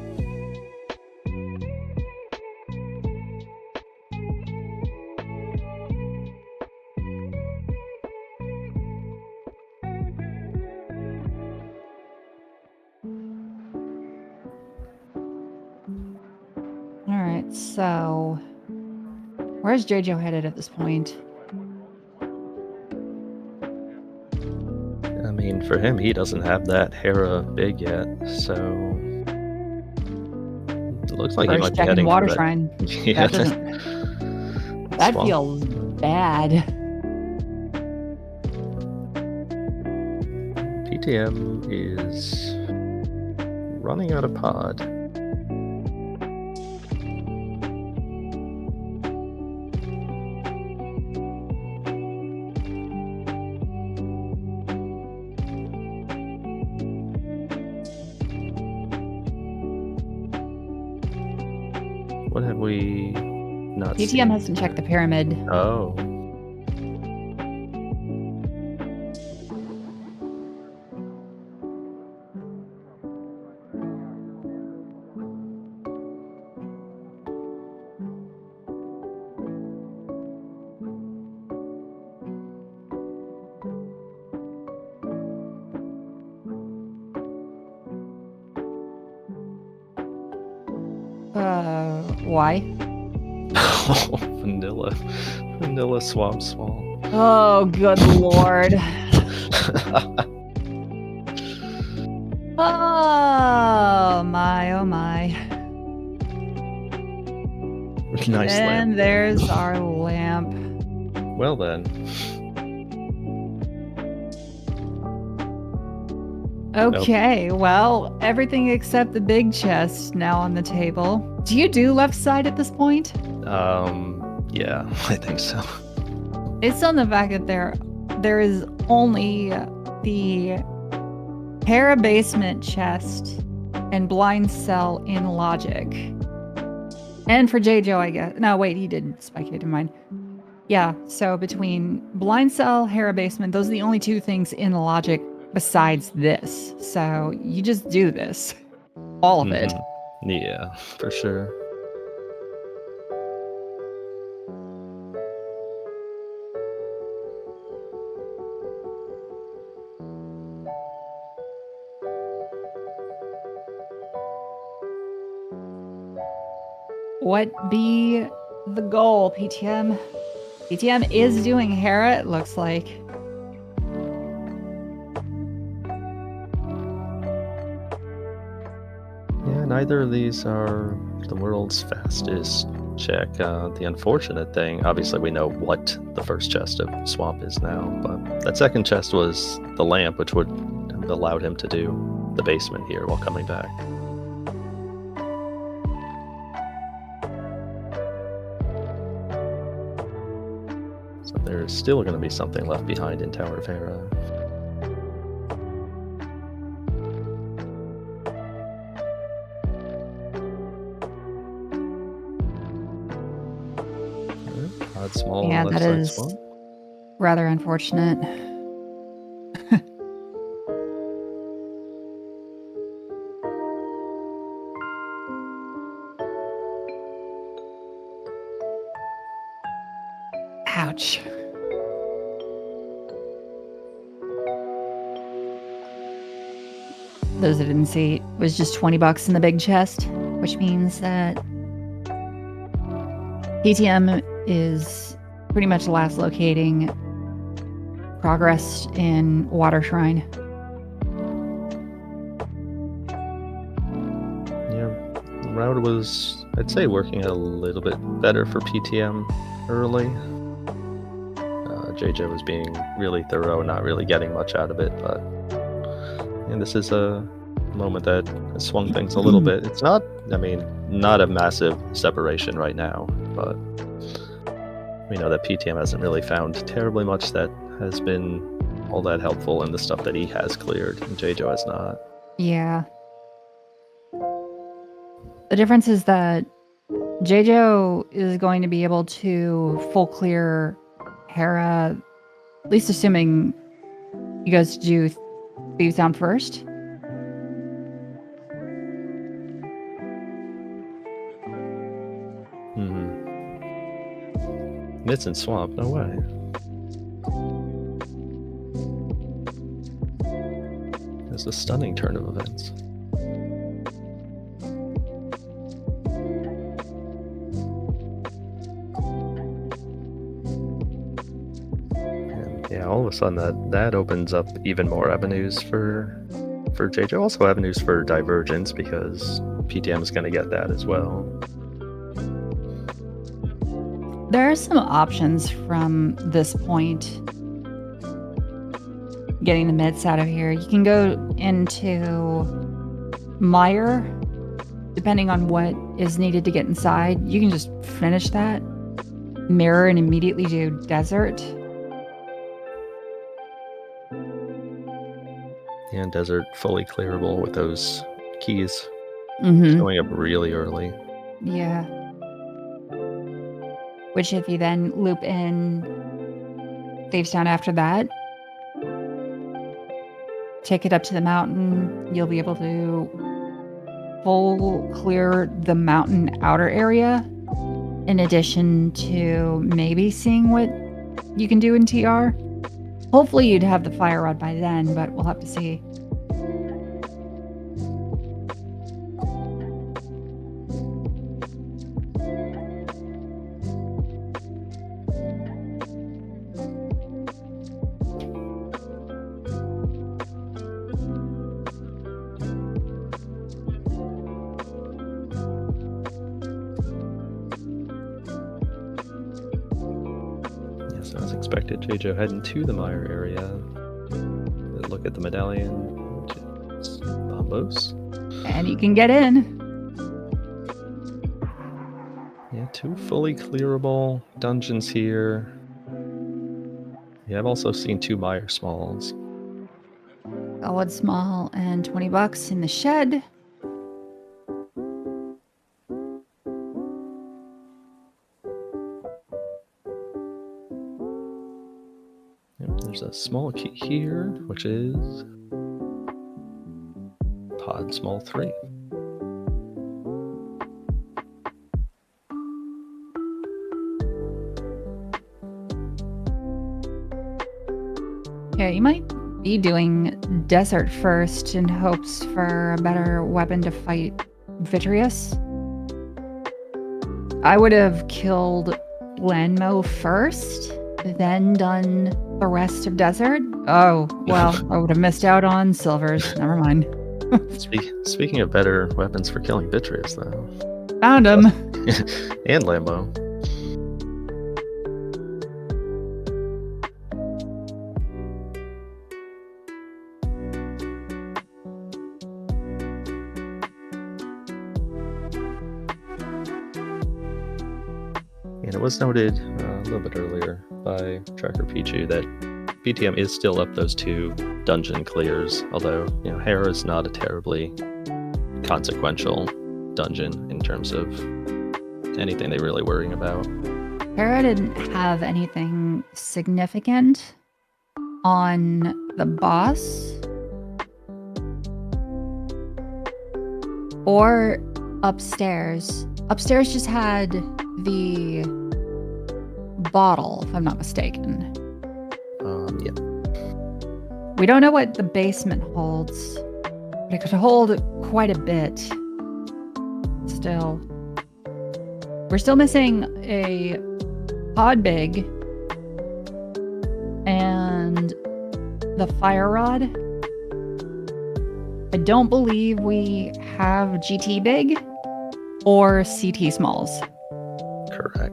Alright, so where's Jaejo headed at this point?
I mean, for him, he doesn't have that Hera big yet, so it looks like he might
First
be
check in
heading
Water
for that.
Shrine.
Yeah,
That
Swamp.
feels bad.
PTM is running out of pod. What have we not
PTM
seen?
hasn't checked the pyramid.
Oh.
Why?
Vanilla swamp swamp.
Oh, good lord. Oh my, oh my.
Nice
And
lamp.
there's our lamp.
Well then.
Okay, well, everything except the big chest now on the table. Do you do left side at this point?
Yeah, I think so.
It's on the fact that there is only the Hera basement chest and blind cell in logic. And for jaejo, I guess. No, wait, he did spectate in mine. Yeah, so between blind cell, Hera basement, those are the only two things in logic besides this. So you just do this. All of it.
Yeah, for sure.
What be the goal, PTM? PTM is doing Hera, it looks like.
Yeah, neither of these are the world's fastest check. The unfortunate thing, obviously we know what the first chest of swamp is now, but that second chest was the lamp, which would have allowed him to do the basement here while coming back. So there's still going to be something left behind in Tower of Hera. Odd small
Yeah,
left
that
side
is
swamp.
rather unfortunate. Ouch. Those that didn't see, it was just 20 bucks in the big chest, which means that PTM is pretty much last locating progress in Water Shrine.
Yeah, route was, I'd say, working a little bit better for PTM early. JJ was being really thorough, not really getting much out of it, but and this is a moment that has swung things a little bit. It's not, I mean, not a massive separation right now, but we know that PTM hasn't really found terribly much that has been all that helpful in the stuff that he has cleared, and JJ has not.
Yeah. The difference is that jaejo is going to be able to full clear Hera, at least assuming you guys do Thieves Down first.
It's in swamp, no way. It's a stunning turn of events. And yeah, all of a sudden that opens up even more avenues for JJ. Also avenues for divergence, because PTM is going to get that as well. There
are some options from this point. getting the mitts out of here. You can go into Mire, depending on what is needed to get inside. You can just finish that, mirror, and immediately do desert.
And desert fully clearable with those keys showing up really early.
Yeah. Which if you then loop in Thieves Town after that, take it up to the mountain, you'll be able to full clear the mountain outer area, in addition to maybe seeing what you can do in TR. Hopefully you'd have the fire rod by then, but we'll have to see.
Yes, I was expected jaejo heading to the Mire area. Look at the medallion. Bombos.
And you can get in.
Yeah, 2 fully clearable dungeons here. Yeah, I've also seen 2 Mire smalls.
Solid small and $20 in the shed.
Yep, there's a small key here, which is pod small 3.
Yeah, you might be doing desert first in hopes for a better weapon to fight Vitreous. I would have killed Lanmo first, then done the rest of desert. Oh, well, I would have missed out on silvers. Never mind.
Speaking of better weapons for killing Vitreous, though.
Found him.
And Lambo. And it was noted a little bit earlier by Tracker Pichu that PTM is still up those 2 dungeon clears, although Hera is not a terribly consequential dungeon in terms of anything they're really worrying about.
Hera didn't have anything significant on the boss or upstairs. Upstairs just had the bottle, if I'm not mistaken.
Yeah.
We don't know what the basement holds, but it could hold quite a bit. Still. We're still missing a pod big and the fire rod. I don't believe we have GT big or CT smalls.
Correct.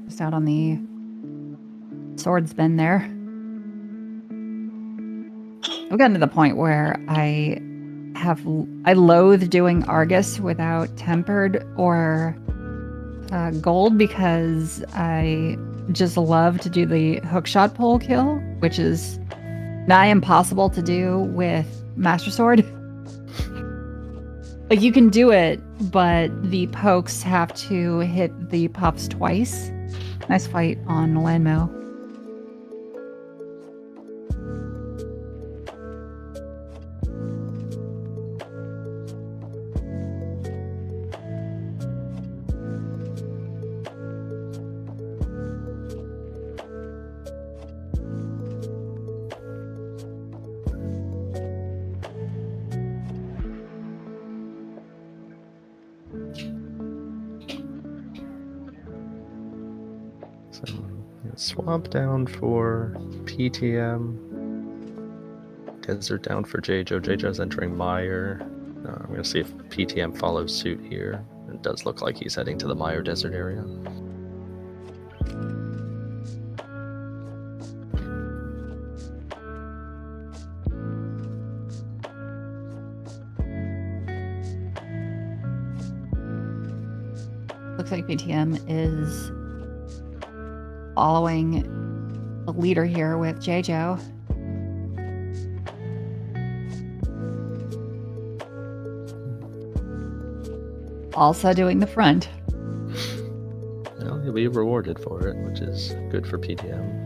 Just out on the sword spin there. I've gotten to the point where I loathe doing Argus without tempered or gold because I just love to do the hookshot pole kill, which is nigh impossible to do with Master Sword. Like, you can do it, but the pokes have to hit the puffs twice. Nice fight on Lanmo.
So, swamp down for PTM. Desert down for jaejo. Jaejo's entering Mire. I'm going to see if PTM follows suit here. It does look like he's heading to the Mire Desert area.
Looks like PTM is following the leader here with jaejo. Also doing the front.
Well, he'll be rewarded for it, which is good for PTM.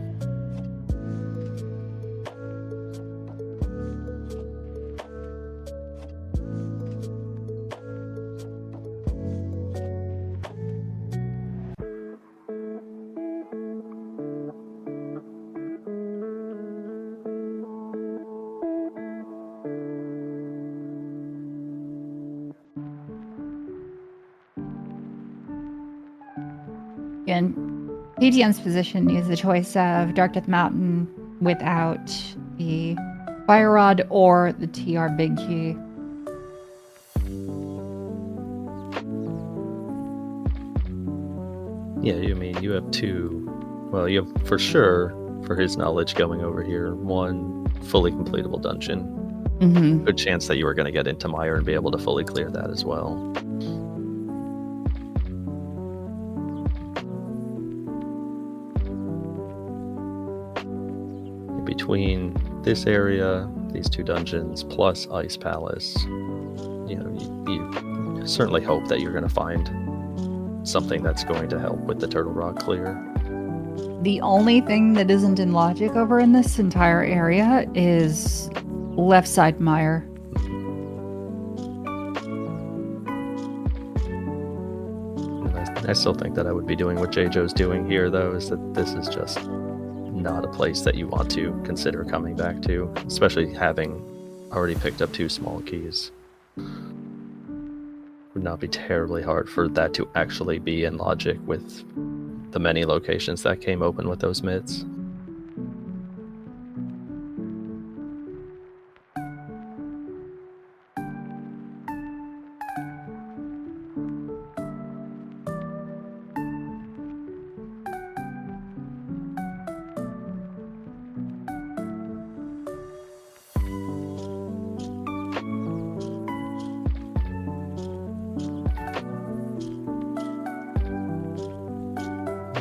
And PTM's position is the choice of Dark Death Mountain without the Fire Rod or the TR Big Key.
Yeah, you mean you have two. Well, you have for sure, for his knowledge, going over here, one fully completable dungeon.
Mm-hmm.
Good chance that you were going to get into Mire and be able to fully clear that as well. Between this area, these two dungeons, plus Ice Palace, you certainly hope that you're going to find something that's going to help with the Turtle Rock clear.
The only thing that isn't in logic over in this entire area is left side Mire.
I still think that I would be doing what jaejo's doing here, though, is that this is just not a place that you want to consider coming back to, especially having already picked up two small keys. Would not be terribly hard for that to actually be in logic with the many locations that came open with those mids.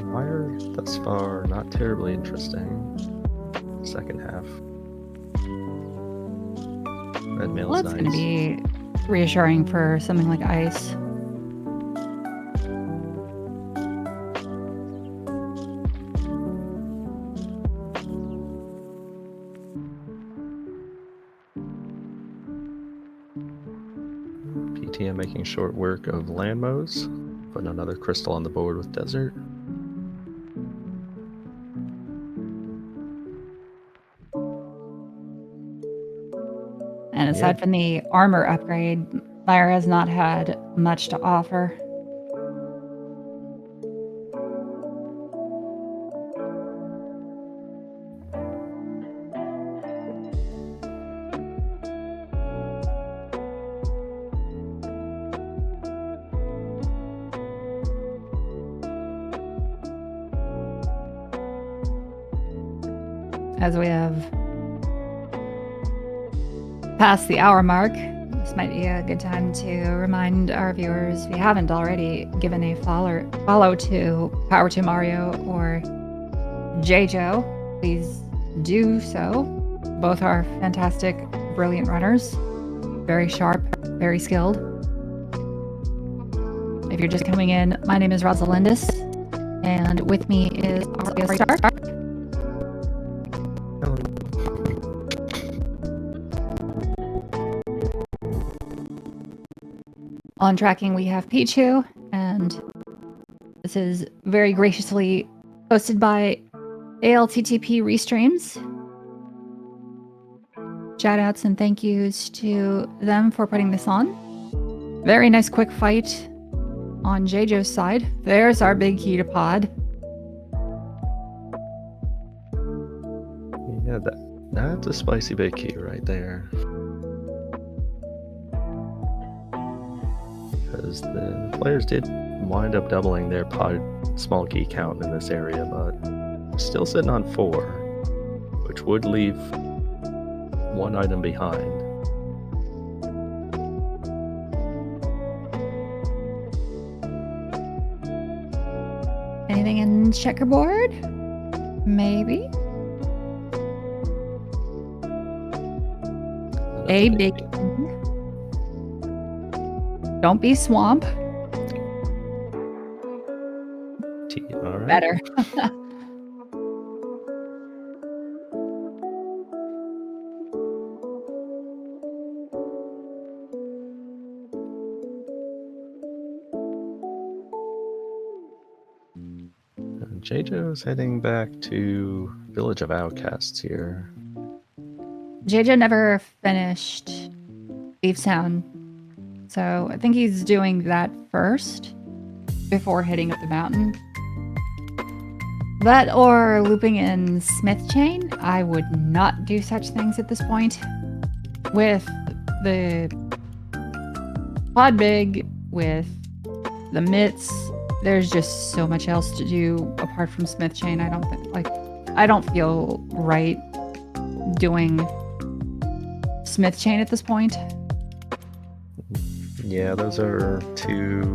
Mire thus far, not terribly interesting. Second half. Red Mail's
Well, that's
nice.
going to be reassuring for something like Ice.
PTM making short work of Landmos, putting another crystal on the board with Desert.
And aside from the armor upgrade, Mire has not had much to offer. As we have passed the hour mark, this might be a good time to remind our viewers, if you haven't already, given a follow to Power to Mario or jaejo, please do so. Both are fantastic, brilliant runners. Very sharp, very skilled. If you're just coming in, my name is Rosalindis, and with me is our star. On tracking, we have Pichu, and this is very graciously hosted by ALTTP Restreams. Shout outs and thank yous to them for putting this on. Very nice quick fight on jaejo's side. There's our big key to pod.
Yeah, That's a spicy big key right there. Because the players did wind up doubling their small key count in this area, but still sitting on 4, which would leave 1 item behind.
Anything in checkerboard? Maybe. A big. Don't be swamp.
All right.
Better.
Jaejo's heading back to Village of Outcasts here.
Jaejo never finished Thieves Town, so I think he's doing that first before heading up the mountain. That or looping in Smith Chain. I would not do such things at this point. With the Pod Big, with the mitts, there's just so much else to do apart from Smith Chain. I don't feel right doing Smith Chain at this point.
Yeah, those are 2,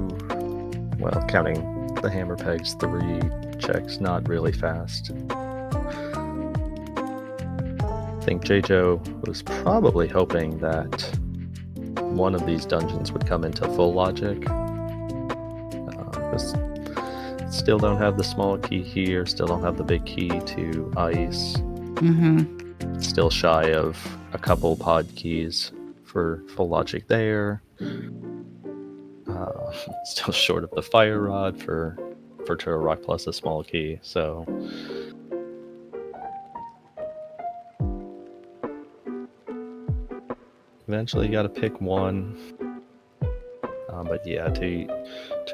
well, counting the hammer pegs, 3 checks, not really fast. I think Jaejo was probably hoping that one of these dungeons would come into full logic. Still don't have the small key here, still don't have the big key to ice. Still shy of a couple pod keys for full logic there. Still short of the fire rod for Turtle Rock plus a small key, so eventually you gotta pick one. But yeah, to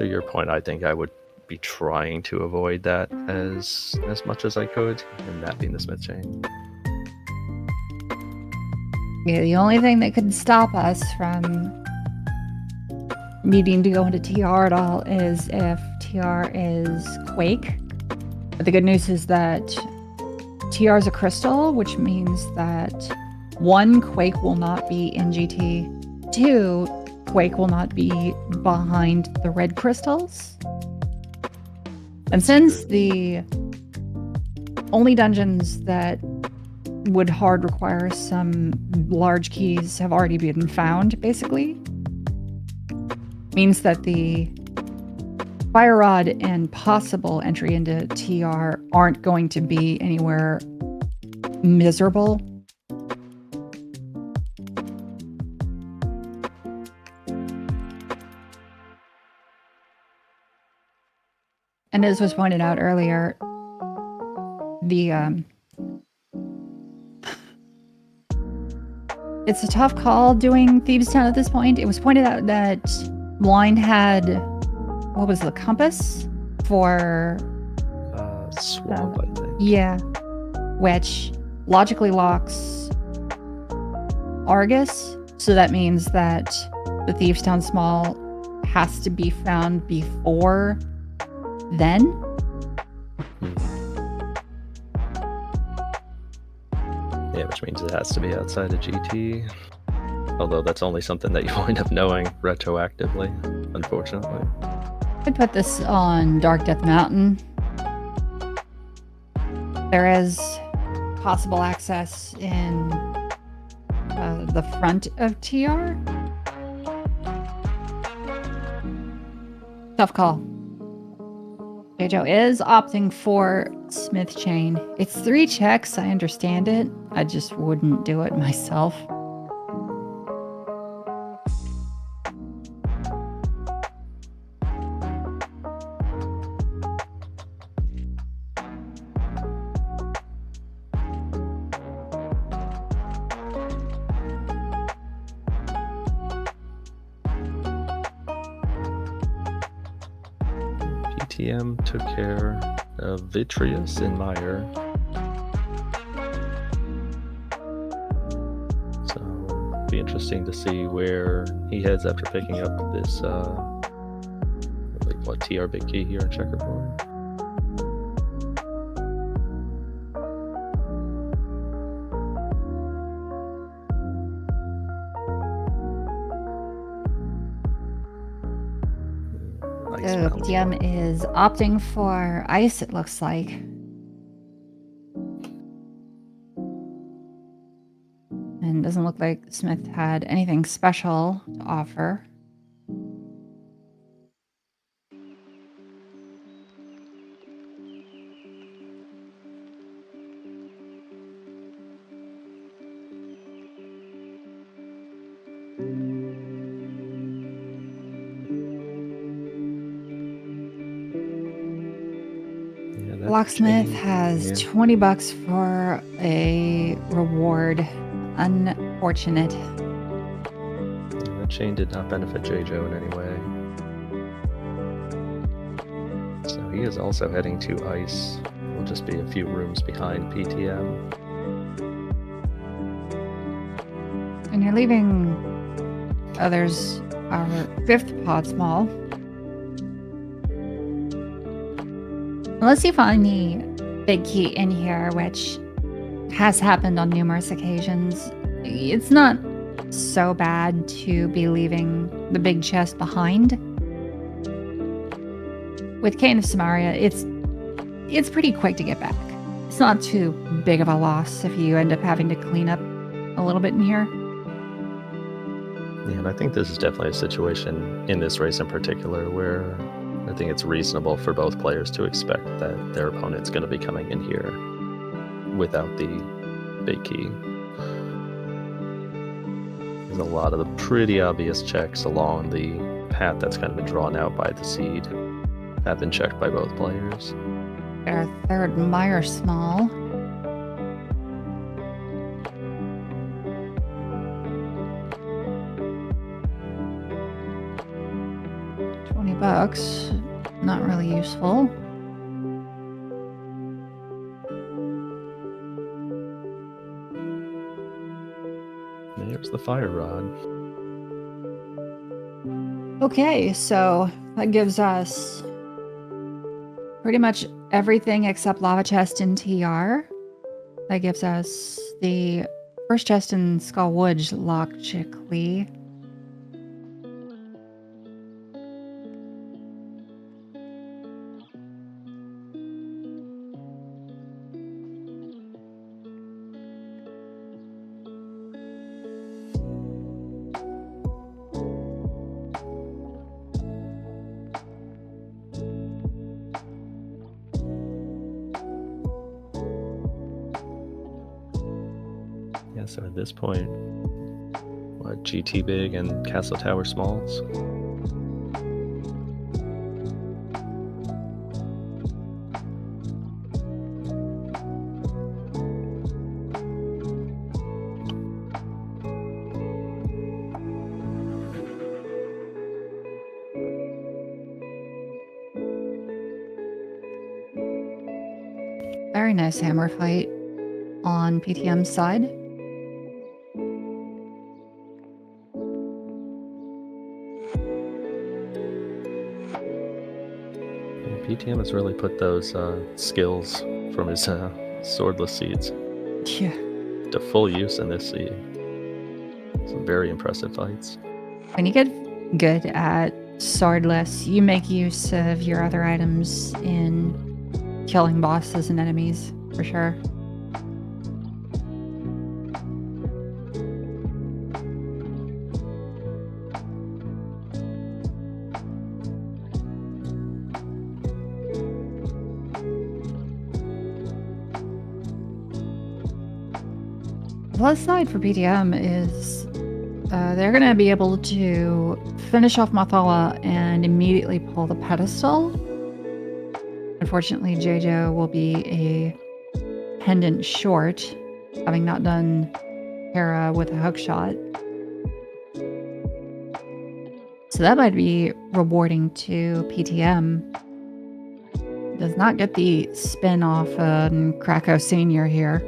your point, I think I would be trying to avoid that as much as I could, and that being the Smith Chain.
Yeah, the only thing that could stop us from needing to go into TR at all is if TR is Quake. But the good news is that TR is a crystal, which means that 1, Quake will not be in GT. 2, Quake will not be behind the red crystals. And since the only dungeons that would hard require some large keys have already been found, basically, means that the fire rod and possible entry into TR aren't going to be anywhere miserable. And as was pointed out earlier, it's a tough call doing Thieves Town at this point. It was pointed out that Blind had, what was the compass for?
Swamp, I think.
Yeah, which logically locks Argus. So that means that the Thieves Town Small has to be found before then.
Yeah, which means it has to be outside of GT. Although that's only something that you wind up knowing retroactively, unfortunately.
I'd put this on Dark Death Mountain. There is possible access in the front of TR. Tough call. Jaejo is opting for Smith Chain. It's 3 checks, I understand it. I just wouldn't do it myself.
PTM took care of Vitreous and Meyer. be interesting to see where he heads after picking up this, TR big key here in checkerboard.
So PTM is opting for ice, it looks like. And doesn't look like Smith had anything special to offer. Locksmith has $20 for a reward. Unfortunate.
Yeah, that chain did not benefit jaejo in any way. So he is also heading to ice. Will just be a few rooms behind PTM.
And you're leaving others our 5th pod small. Unless you find the big key in here, which has happened on numerous occasions, it's not so bad to be leaving the big chest behind. With Cane of Samaria, it's pretty quick to get back. It's not too big of a loss if you end up having to clean up a little bit in here.
Yeah, and I think this is definitely a situation in this race in particular where I think it's reasonable for both players to expect that their opponent's going to be coming in here without the big key. There's a lot of the pretty obvious checks along the path that's kind of been drawn out by the seed have been checked by both players.
Our 3rd Meyer small. $20, not really useful.
There's the fire rod.
Okay, so that gives us pretty much everything except lava chest and TR. That gives us the first chest in Skull Woods, logically.
Yeah, so at this point, what, GT big and Castle Tower smalls?
Very nice hammer fight on PTM's side.
PTM has really put those skills from his swordless seeds to full use in this seed. Some very impressive fights.
When you get good at swordless, you make use of your other items in killing bosses and enemies, for sure. The plus side for PTM is they're going to be able to finish off Mathala and immediately pull the pedestal. Unfortunately, jaejo will be a pendant short, having not done Hera with a hook shot. So that might be rewarding to PTM. Does not get the spin off Krakow Senior here.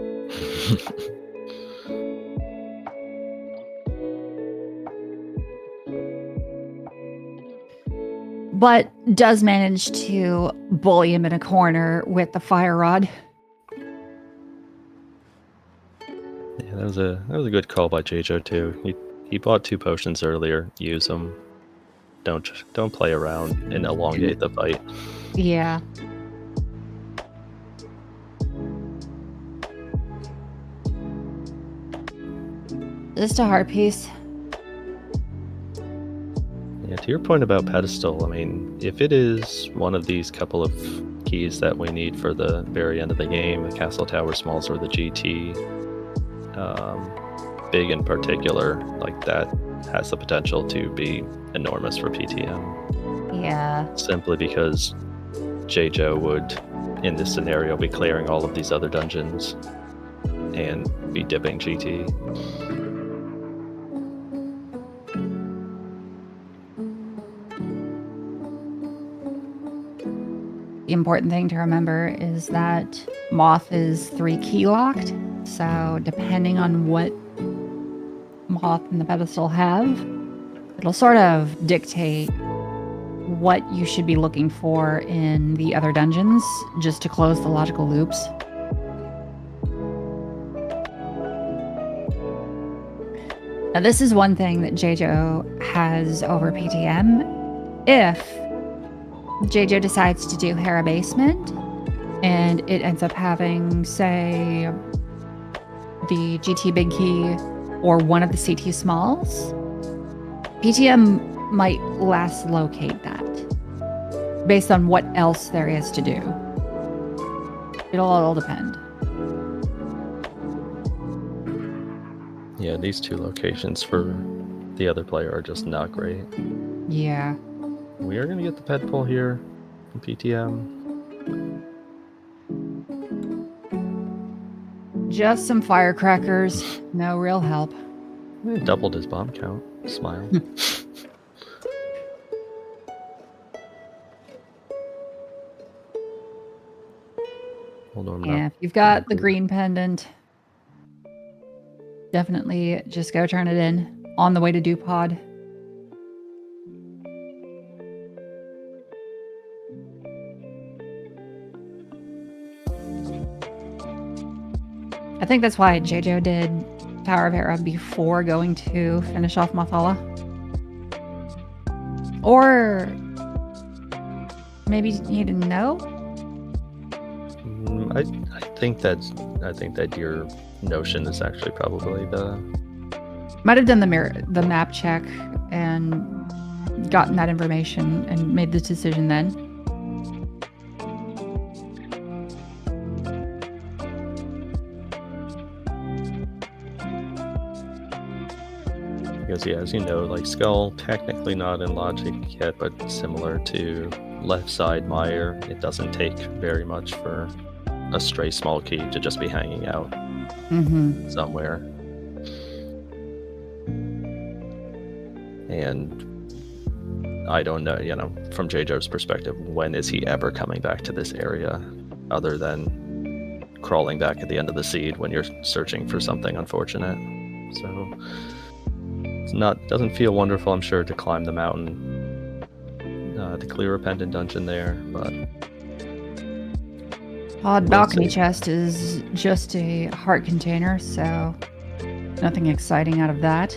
but does manage to bully him in a corner with the fire rod.
Yeah, that was a good call by jaejo too. He bought 2 potions earlier. Use them. Don't play around and elongate the fight.
Yeah. Just a heart piece.
Yeah, to your point about pedestal, I mean, if it is one of these couple of keys that we need for the very end of the game, the castle tower smalls or the GT, big in particular, like that has the potential to be enormous for PTM.
Yeah.
Simply because jaejo would, in this scenario, be clearing all of these other dungeons and be dipping GT.
The important thing to remember is that Moth is 3 key locked. So depending on what Moth and the pedestal have, it'll sort of dictate what you should be looking for in the other dungeons just to close the logical loops. Now, this is one thing that jaejo has over PTM. If jaejo decides to do Hera Basement and it ends up having, say, the GT Big Key or one of the CT Smalls, PTM might last locate that based on what else there is to do. It'll all depend.
Yeah, these 2 locations for the other player are just not great.
Yeah.
We are going to get the ped pull here from PTM.
Just some firecrackers. No real help.
Doubled his bomb count. Smile. Hold on.
Yeah, if you've got the green pendant, definitely just go turn it in on the way to Dupod. I think that's why jaejo did Tower of Hera before going to finish off Mathala. Or maybe he didn't know?
I think that your notion is actually probably the...
Might have done the map check and gotten that information and made the decision then.
Because, yeah, as you know, like Skull, technically not in logic yet, but similar to left side Meyer, it doesn't take very much for a stray small key to just be hanging out somewhere. And I don't know, from jaejo's perspective, when is he ever coming back to this area other than crawling back at the end of the seed when you're searching for something unfortunate? So doesn't feel wonderful, I'm sure, to climb the mountain to clear a pendant dungeon there, but
Pod balcony chest is just a heart container, so nothing exciting out of that.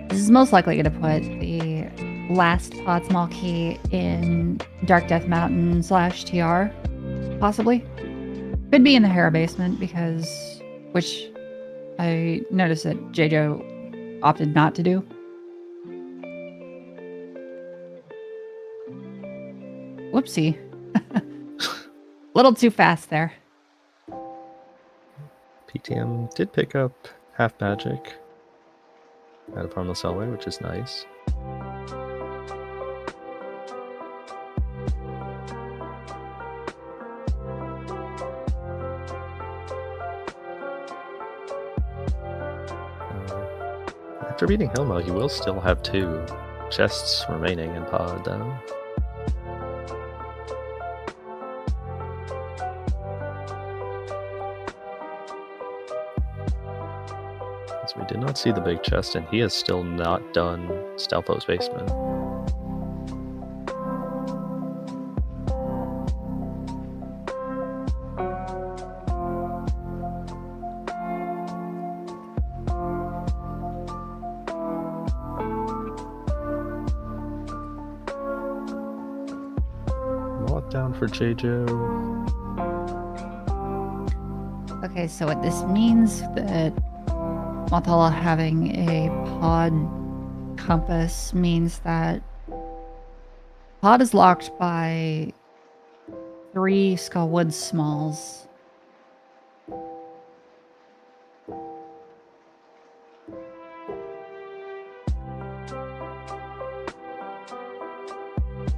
This is most likely going to put the last pod small key in Dark Death Mountain / TR, possibly. Could be in the Hera basement which I noticed that jaejo opted not to do. Whoopsie. Little too fast there.
PTM did pick up half magic out of Harmless Elway, which is nice. After beating Helmo, he will still have 2 chests remaining in pod, though. So we did not see the big chest, and he has still not done Stalfo's basement. Down for jaejo.
Okay, so what this means that Mathala having a pod compass means that pod is locked by 3 Skullwood Smalls.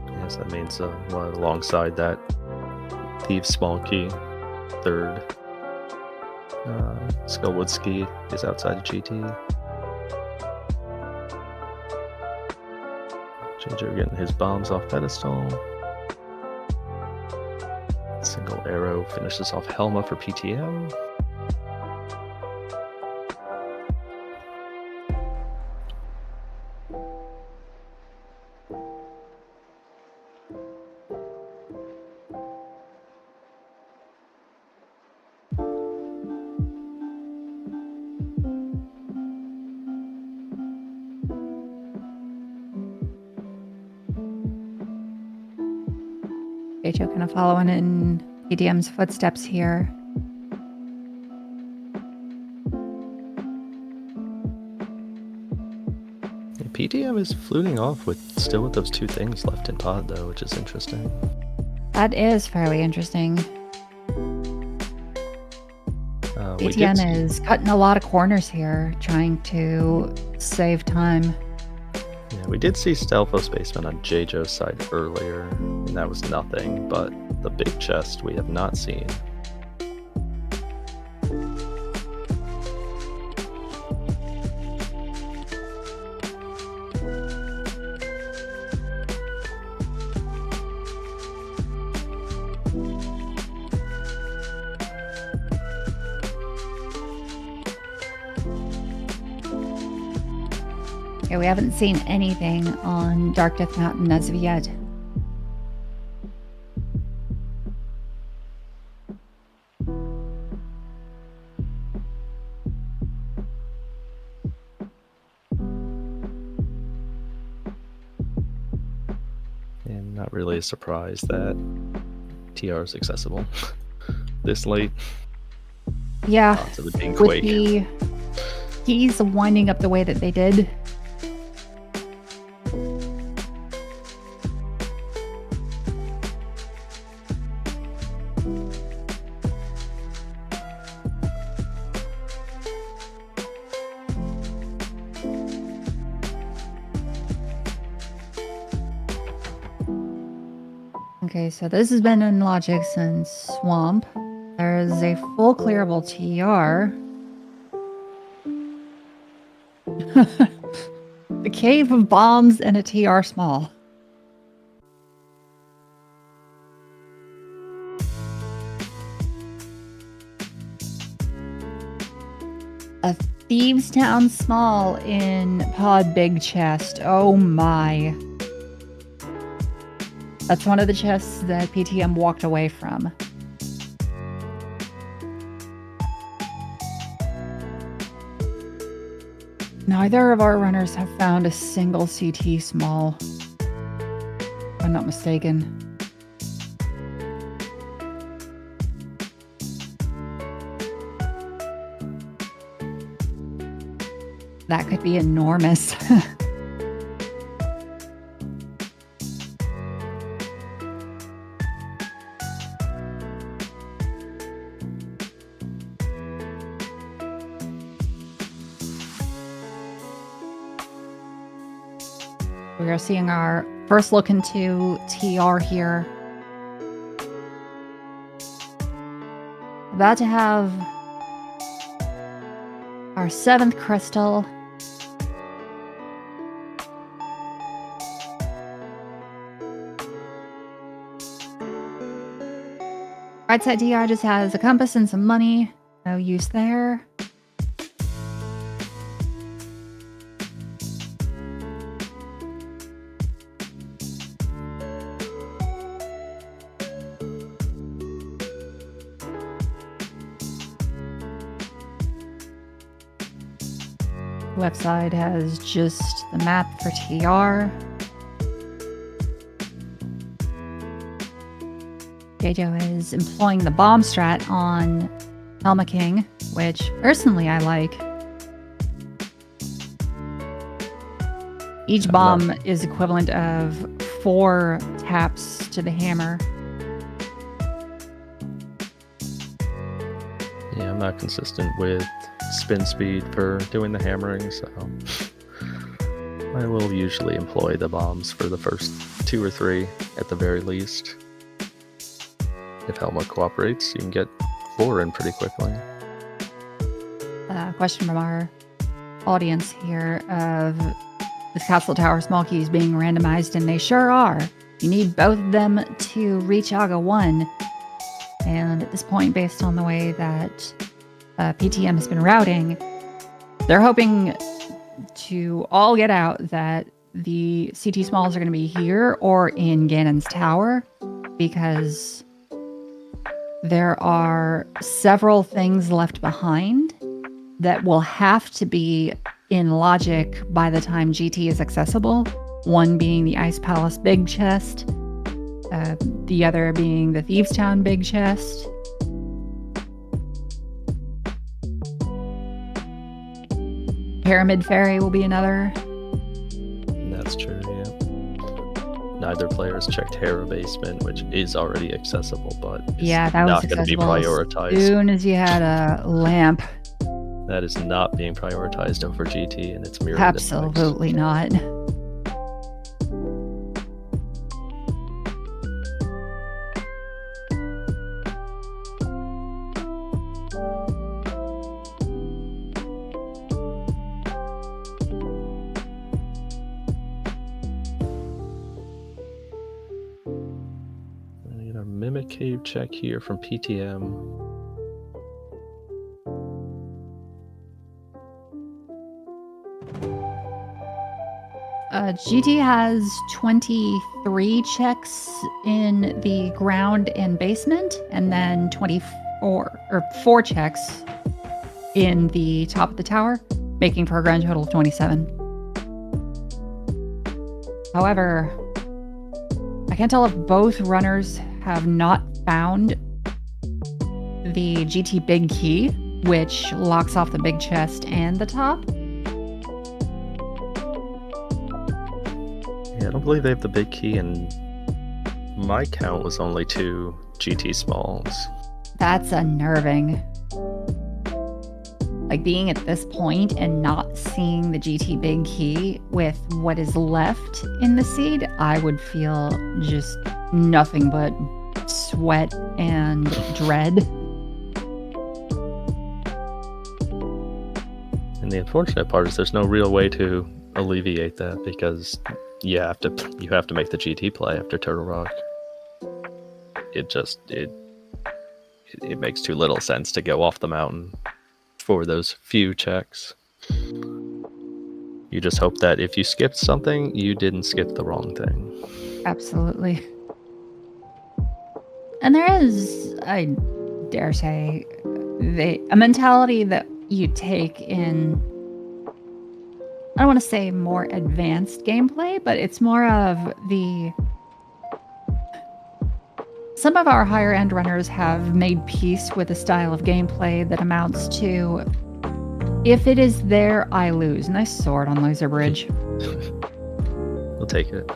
Yes, that means alongside that Thieves Small Key, 3rd Skullwood Ski is outside of GT. Jaejo getting his bombs off pedestal. Single arrow finishes off Helma for PTM.
Jaejo kind of following in PTM's footsteps here.
Yeah, PTM is fluting off still with those 2 things left in pod though, which is interesting.
That is fairly interesting. PTM is cutting a lot of corners here, trying to save time.
Yeah, we did see Stalfo's basement on Jaejo's side earlier, and that was nothing, but the big chest we have not seen.
Okay, we haven't seen anything on Dark Death Mountain as of yet.
And not really a surprise that TR is accessible this late.
Yeah,
Odds of it being
with
Quake.
the keys winding up the way that they did. Okay, so this has been in Logics and Swamp. There's a full clearable TR. The Cave of Bombs and a TR small. A Thieves Town small in Pod Big Chest. Oh my. That's one of the chests that PTM walked away from. Neither of our runners have found a single CT small, if I'm not mistaken. That could be enormous. We are seeing our first look into TR here. About to have our 7th crystal. Right side TR just has a compass and some money. No use there. Left side has just the map for TR. Jaejo is employing the bomb strat on Helma King, which personally I like. Each bomb is equivalent of 4 taps to the hammer.
Yeah, I'm not consistent with spin speed for doing the hammering, so I will usually employ the bombs for the first 2 or 3 at the very least. If Helma cooperates, you can get 4 in pretty quickly.
Question from our audience here of this Castle Tower small keys being randomized, and they sure are. You need both of them to reach Aga 1. And at this point, based on the way that PTM has been routing, they're hoping to all get out that the CT smalls are going to be here or in Ganon's Tower, because there are several things left behind that will have to be in logic by the time GT is accessible. One being the Ice Palace big chest, the other being the Thieves Town big chest. Pyramid Ferry will be another.
That's true, yeah. Neither player has checked Hera Basement, which is already accessible, but
yeah, that was
not going to be prioritized.
As soon as you had a lamp.
That is not being prioritized over GT, and it's mirrored.
Absolutely not.
I need a Mimic Cave check here from PTM.
GT has 23 checks in the ground and basement, and then 4 checks in the top of the tower, making for a grand total of 27. However, I can't tell if both runners have not found the GT big key, which locks off the big chest and the top.
Yeah, I don't believe they have the big key, and my count was only 2 GT smalls.
That's unnerving. Like, being at this point and not seeing the GT big key with what is left in the seed, I would feel just nothing but sweat and dread.
And the unfortunate part is there's no real way to alleviate that, because you have to make the GT play after Turtle Rock. It makes too little sense to go off the mountain for those few checks. You just hope that if you skipped something, you didn't skip the wrong thing.
Absolutely. And there is, I dare say, a mentality that you take in, I don't want to say more advanced gameplay, but it's more of some of our higher end runners have made peace with a style of gameplay that amounts to, if it is there, I lose. Nice sword on Loser Bridge.
We'll take it.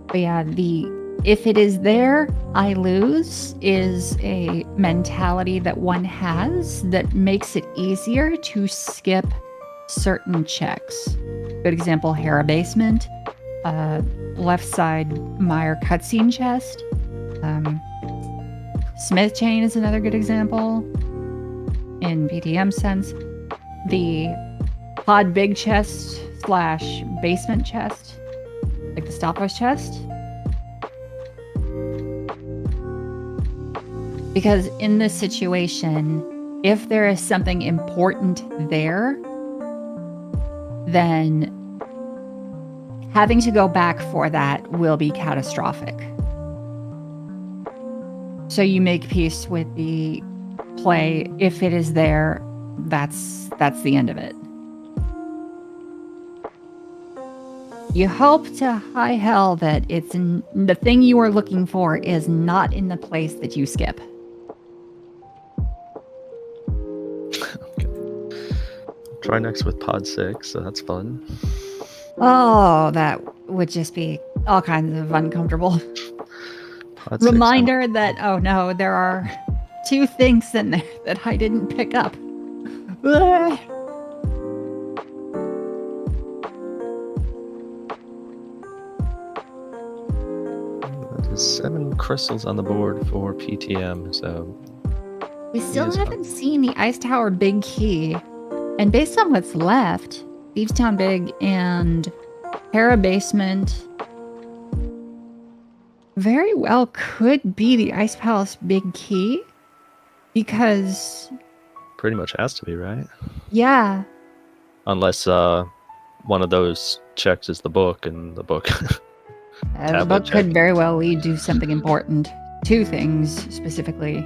But yeah, if it is there, I lose is a mentality that one has that makes it easier to skip certain checks. Good example, Hera Basement, left side Meyer cutscene chest. Smith Chain is another good example in PTM sense. The pod big chest / basement chest, like the stopwatch chest. Because in this situation, if there is something important there, then having to go back for that will be catastrophic. So you make peace with the play. If it is there, that's the end of it. You hope to high hell that the thing you are looking for is not in the place that you skip.
Okay. Try next with pod 6, so that's fun.
Oh, that would just be all kinds of uncomfortable.
Pod 6.
Reminder that, oh no, there are 2 things in there that I didn't pick up.
That is 7 crystals on the board for PTM, so
We still haven't seen the Ice Tower Big Key. And based on what's left, Beachtown Big and Hera Basement very well could be the Ice Palace Big Key. Because...
pretty much has to be, right?
Yeah.
Unless one of those checks is the book, and the book...
The book could very well lead to something important. 2 things, specifically.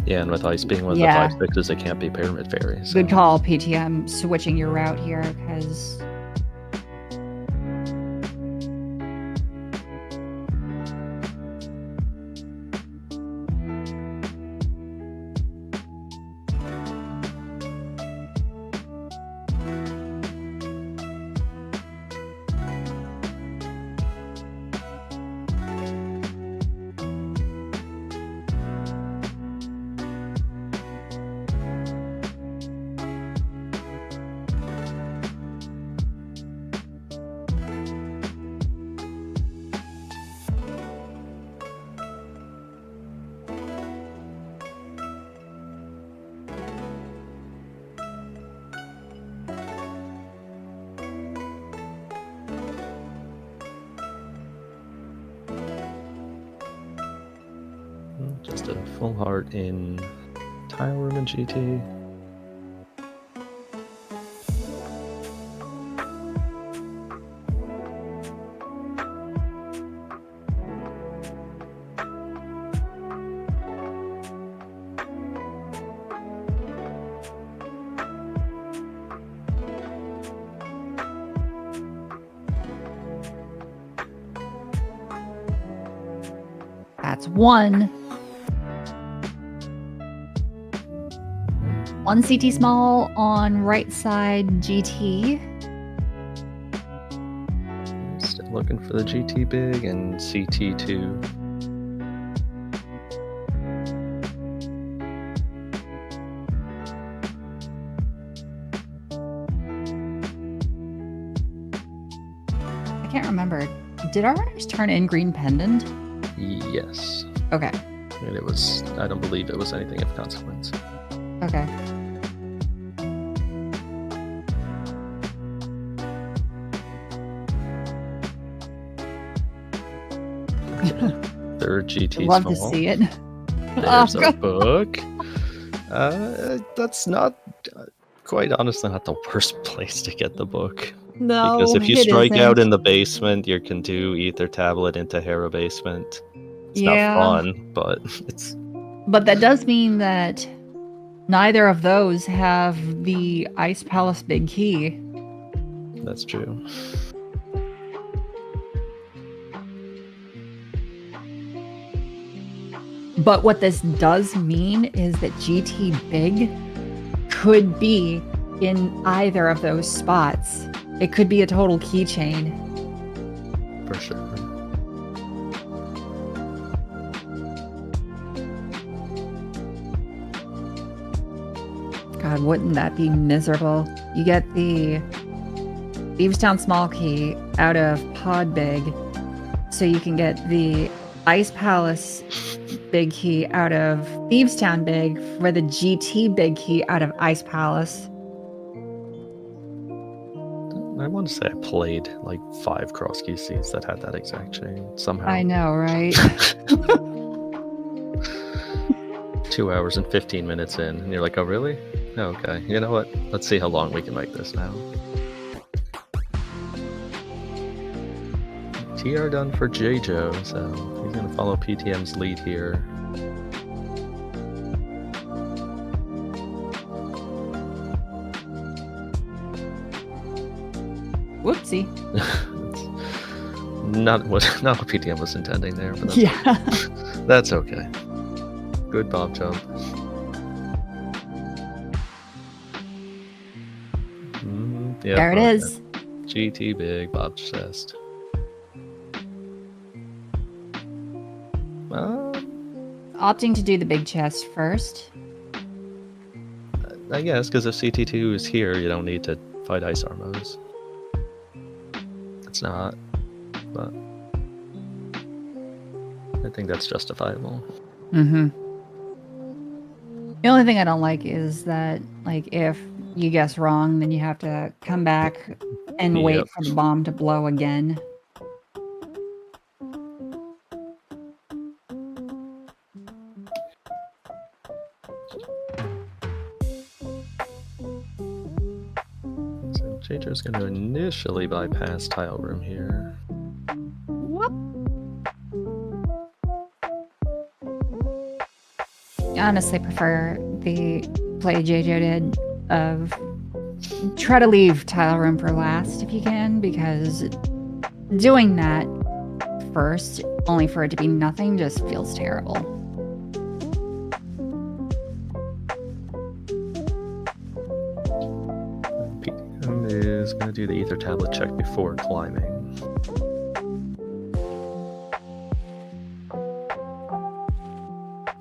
Yeah, and with ice being one of the 5/6s, it can't be Pyramid Fairy. So.
Good call, PTM, switching your route here, because...
Just a full heart in Tile Room and GT.
That's 1. 1 CT small on right side GT.
Still looking for the GT big and CT2.
I can't remember. Did our runners turn in green pendant?
Yes.
Okay.
And it was, I don't believe it was anything of consequence.
Okay.
Third GT
Love
small.
to see it.
There's a book. That's not, quite honestly, not the worst place to get the book.
No,
because if you
it
strike
isn't.
out in the basement, you can do Ether Tablet into Hera Basement. It's not fun, but it's...
But that does mean that neither of those have the Ice Palace Big Key.
That's true.
But what this does mean is that GT Big could be in either of those spots. It could be a total keychain.
For sure.
God, wouldn't that be miserable? You get the Beaverstown Small Key out of Pod Big, so you can get the Ice Palace Big Key out of Beaverstown Big for the GT Big Key out of Ice Palace.
I want to say I played like 5 cross QCs that had that exact chain somehow.
I know, right?
2 hours and 15 minutes in, and you're like, oh, really? Okay, you know what? Let's see how long we can make this now. TR done for jaejo, so he's going to follow PTM's lead here.
Whoopsie.
Not what PTM was intending there, but that's okay. Good bob jump. Yep,
There it is.
GT big bob chest.
Opting to do the big chest first.
I guess, because if CT2 is here, you don't need to fight Ice Armos. It's not, but I think that's justifiable.
Mm-hmm. The only thing I don't like is that, like, if you guess wrong, then you have to come back and wait for the bomb to blow again.
So Jaejo's going to initially bypass tile room here.
Whoop. I honestly prefer the play Jaejo did of try to leave tile room for last if you can, because doing that first, only for it to be nothing, just feels terrible.
PTM is going to do the ether tablet check before climbing.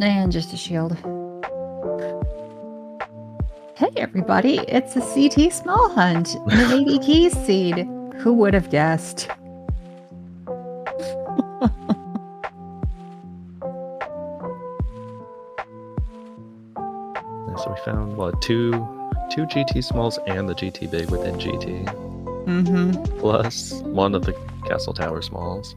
And just a shield. Hey everybody, it's a CT small hunt and an 80 keys seed. Who would have guessed?
So we found, what, two GT smalls and the GT big within GT.
Mm-hmm.
Plus one of the castle tower smalls.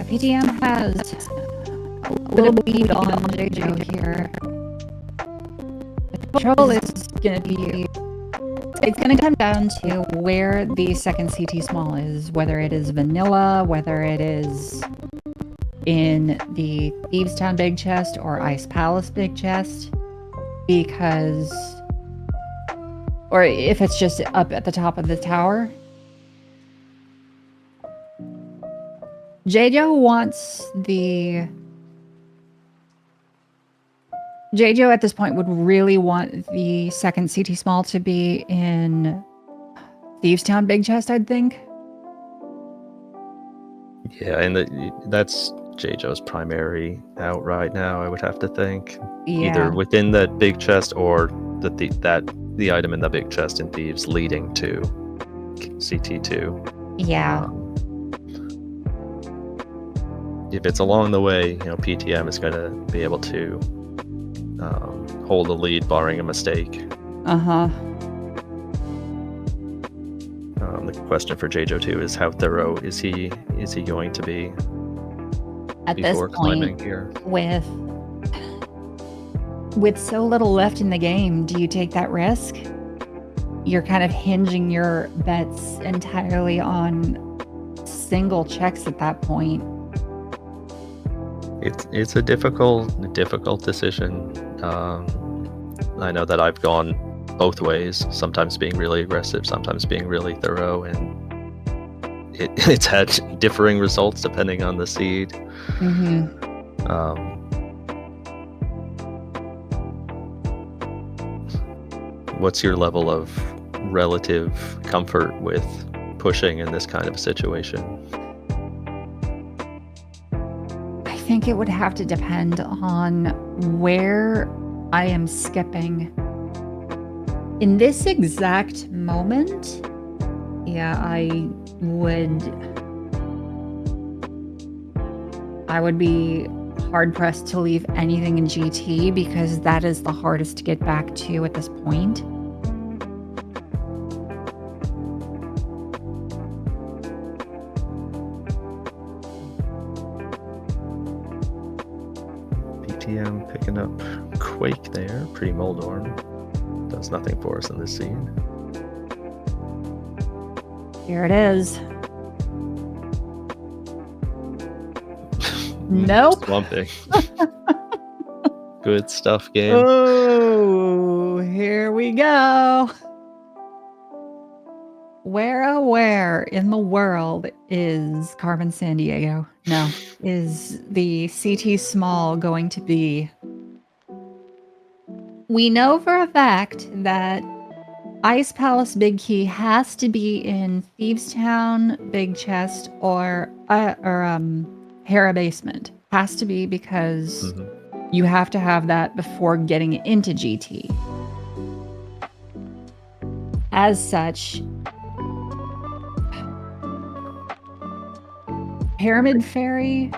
PTM has a little lead on jaejo here. The trouble is going to be, it's going to come down to where the second CT small is, whether it is vanilla, whether it is in the Thieves Town big chest or Ice Palace big chest, because, or if it's just up at the top of the tower. Jaejo at this point would really want the second CT small to be in Thieves Town big chest, I'd think.
Yeah, and that's Jaejo's primary out right now, I would have to think.
Yeah.
Either within that big chest or the item in the big chest in Thieves leading to CT2.
Yeah.
If it's along the way, PTM is going to be able to hold the lead, barring a mistake.
Uh-huh.
The question for Jaejo too is how thorough is he going to be
at
before
this
climbing
point,
here?
With so little left in the game, do you take that risk? You're kind of hinging your bets entirely on single checks at that point.
It's a difficult decision. I know that I've gone both ways, sometimes being really aggressive, sometimes being really thorough, and it's had differing results depending on the seed.
Mm-hmm.
What's your level of relative comfort with pushing in this kind of situation?
I think it would have to depend on where I am skipping. In this exact moment, yeah, I would be hard-pressed to leave anything in GT because that is the hardest to get back to at this point.
PTM picking up Quake there, pre-Moldorm. does nothing for us in this scene.
Here it is. Nope.
Slumping. Good stuff, game.
Oh, here we go. Where in the world is Carmen Sandiego? No, is the CT Small going to be? We know for a fact that Ice Palace Big Key has to be in Thieves Town, Big Chest, or Hera Basement. Has to be because you have to have that before getting into GT. As such, Pyramid Fairy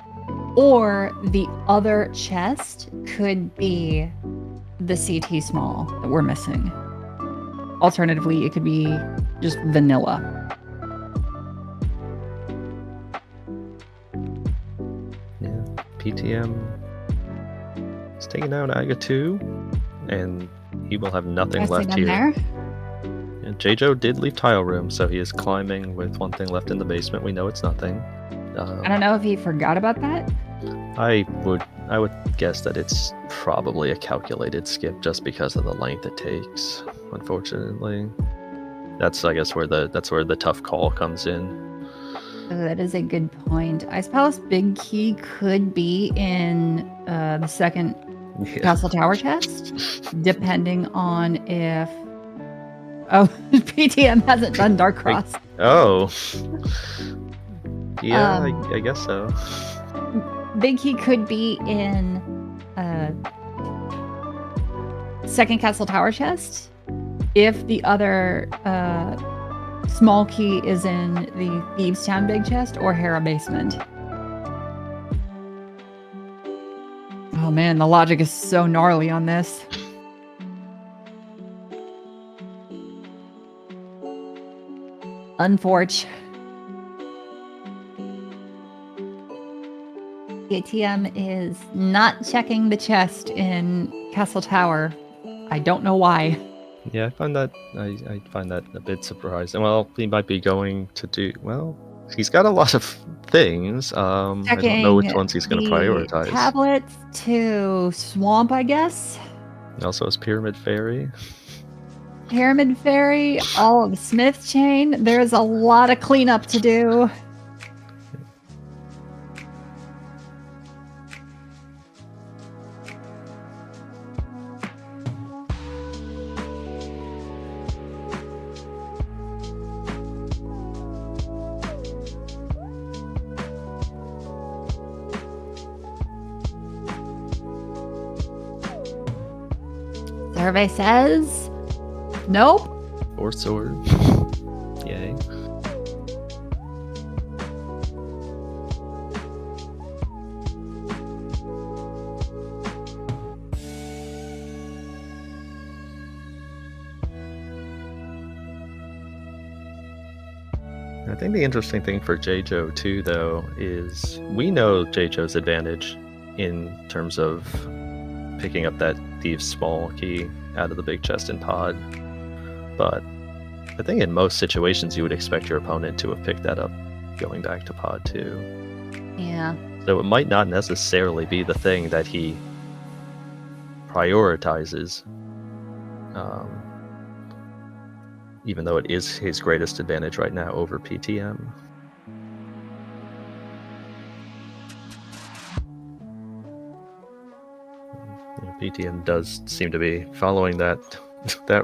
or the other chest could be the CT Small that we're missing. Alternatively, it could be just vanilla.
Yeah, PTM is taking out Aga 2, and he will have nothing left here.
There.
And jaejo did leave tile room, so he is climbing with one thing left in the basement. We know it's nothing.
I don't know if he forgot about that.
I would guess that it's probably a calculated skip just because of the length it takes. Unfortunately, that's I guess where the tough call comes in.
That is a good point. Ice Palace Big Key could be in the second Castle Tower chest, depending on if. Oh, PTM hasn't done Dark Cross.
Yeah, I guess so.
Big Key could be in second Castle Tower chest if the other small key is in the Thieves Town Big Chest or Hera Basement. Oh man, the logic is so gnarly on this. Unfortunate. PTM is not checking the chest in Castle Tower. I don't know why.
Yeah, I find that a bit surprising. Well, he might be going to do well. He's got a lot of things. I don't know which ones he's going to prioritize.
Tablets to Swamp, I guess.
He also has Pyramid Fairy.
Pyramid Fairy, all of Smith Chain. There's a lot of cleanup to do. Survey says nope.
Or sword. Yay. I think the interesting thing for jaejo too, though, is we know jaejo's advantage in terms of picking up that Thieves Small key out of the big chest in pod, but I think in most situations you would expect your opponent to have picked that up going back to pod 2.
Yeah.
So it might not necessarily be the thing that he prioritizes, even though it is his greatest advantage right now over PTM. PTM does seem to be following that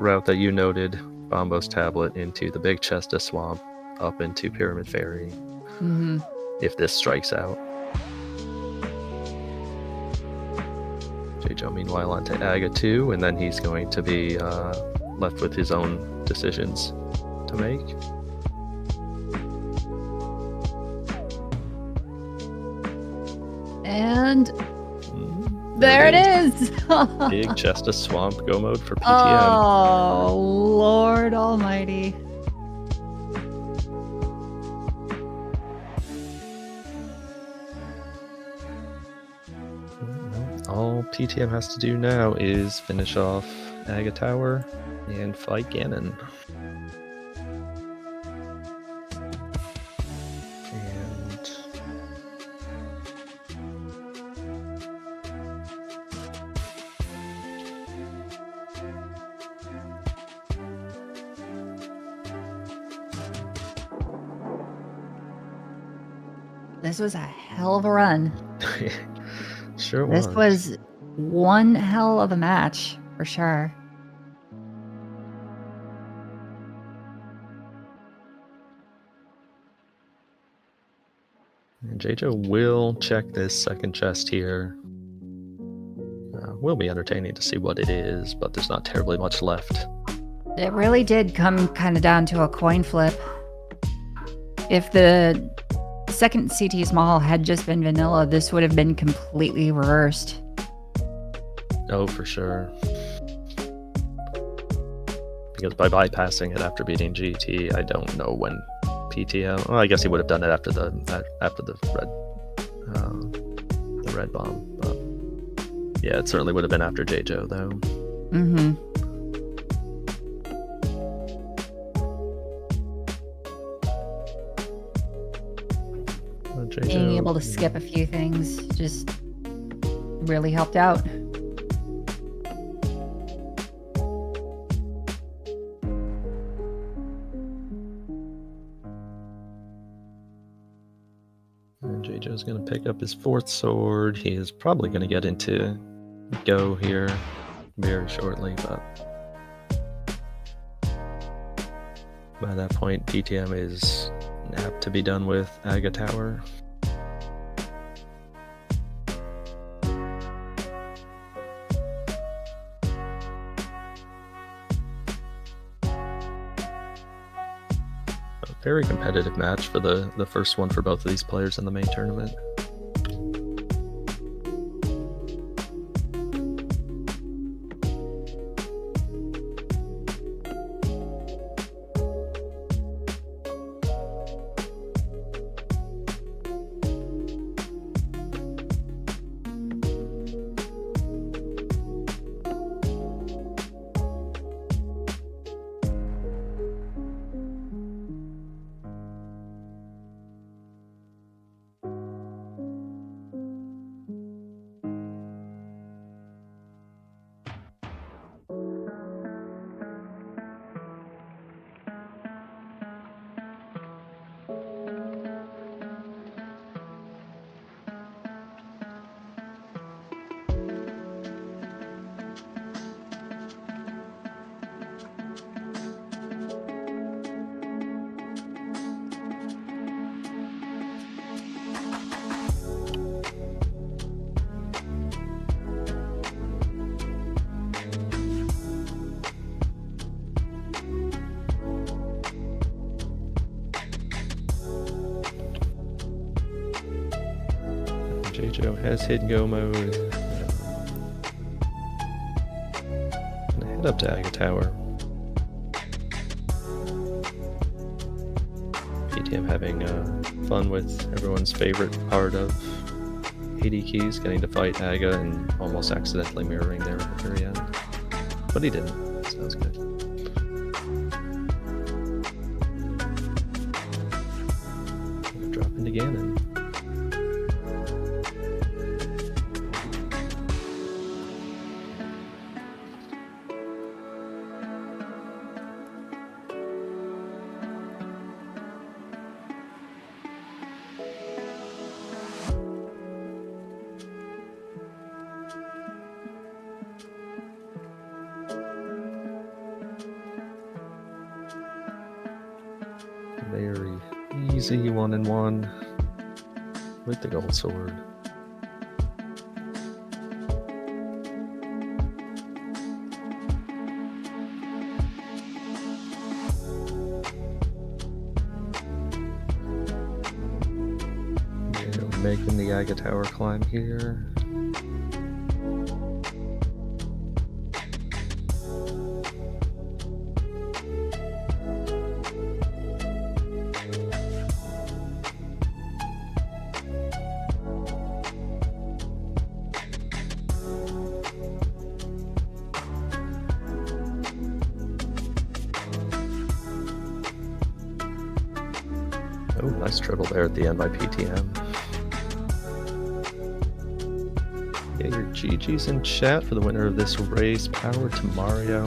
route that you noted, Bombo's tablet into the big chest of Swamp, up into Pyramid Fairy, if this strikes out. jaejo, meanwhile, onto Aga 2, and then he's going to be left with his own decisions to make.
And there it is.
Big chest of Swamp, go mode for PTM.
Oh, Lord Almighty.
All PTM has to do now is finish off Aga Tower, And fight Ganon. And
This was a hell of a run.
sure it
This was one hell of a match, for sure.
And jaejo will check this second chest here. Will be entertaining to see what it is, but there's not terribly much left.
It really did come kind of down to a coin flip. If the second CT Small had just been vanilla, this would have been completely reversed.
Oh, for sure. Because by bypassing it after beating GT, I don't know when PTM. Well, I guess he would have done it after the red bomb. But yeah, it certainly would have been after jaejo though.
Mm-hmm. Being able to skip a few things just really helped out.
And jaejo's going to pick up his fourth sword. He is probably going to get into go here very shortly, but by that point, PTM is apt to be done with Aga Tower. A very competitive match for the first one for both of these players in the main tournament. jaejo has hidden go mode. Gonna head up to Aga Tower. PTM having fun with everyone's favorite part of AD Keys, getting to fight Aga and almost accidentally mirroring there at the very end. But he didn't, so that was good. Drop into Ganon. Very easy 1-1 with the gold sword. Making the Aga Tower climb here. Oh, nice triple there at the end by PTM. Yeah, your GG's in chat for the winner of this race. Power to Mario.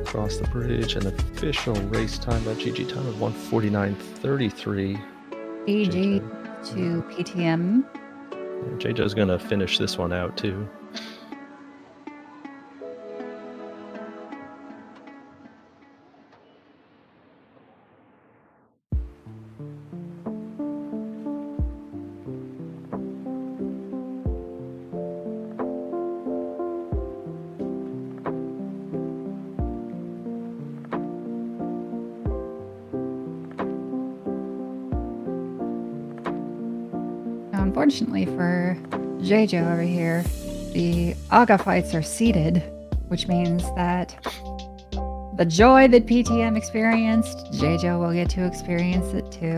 Across the bridge, an official race time by GG time of 1:49.33.
GG to PTM.
JJ's gonna finish this one out too.
Now, unfortunately for jaejo over here, the Aga fights are seated, which means that the joy that PTM experienced, jaejo will get to experience it too.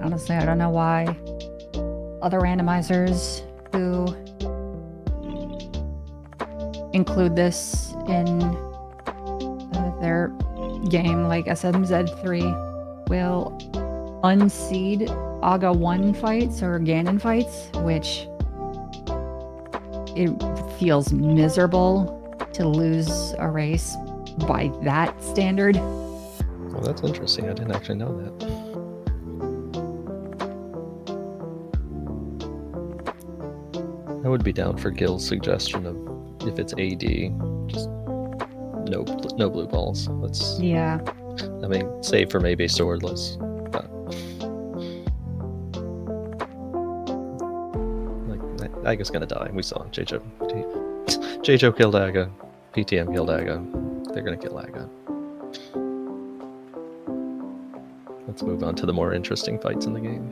Honestly, I don't know why other randomizers who include this in their game, like SMZ3, will unseed Aga 1 fights or Ganon fights, which it feels miserable to lose a race by that standard.
Well, that's interesting. I didn't actually know that. I would be down for Gil's suggestion of if it's AD, just no blue balls. Let's.
Yeah.
I mean, save for maybe swordless. But, like, Aga's gonna die. We saw jaejo. jaejo killed Aga. PTM killed Aga. They're gonna kill Aga. Let's move on to the more interesting fights in the game.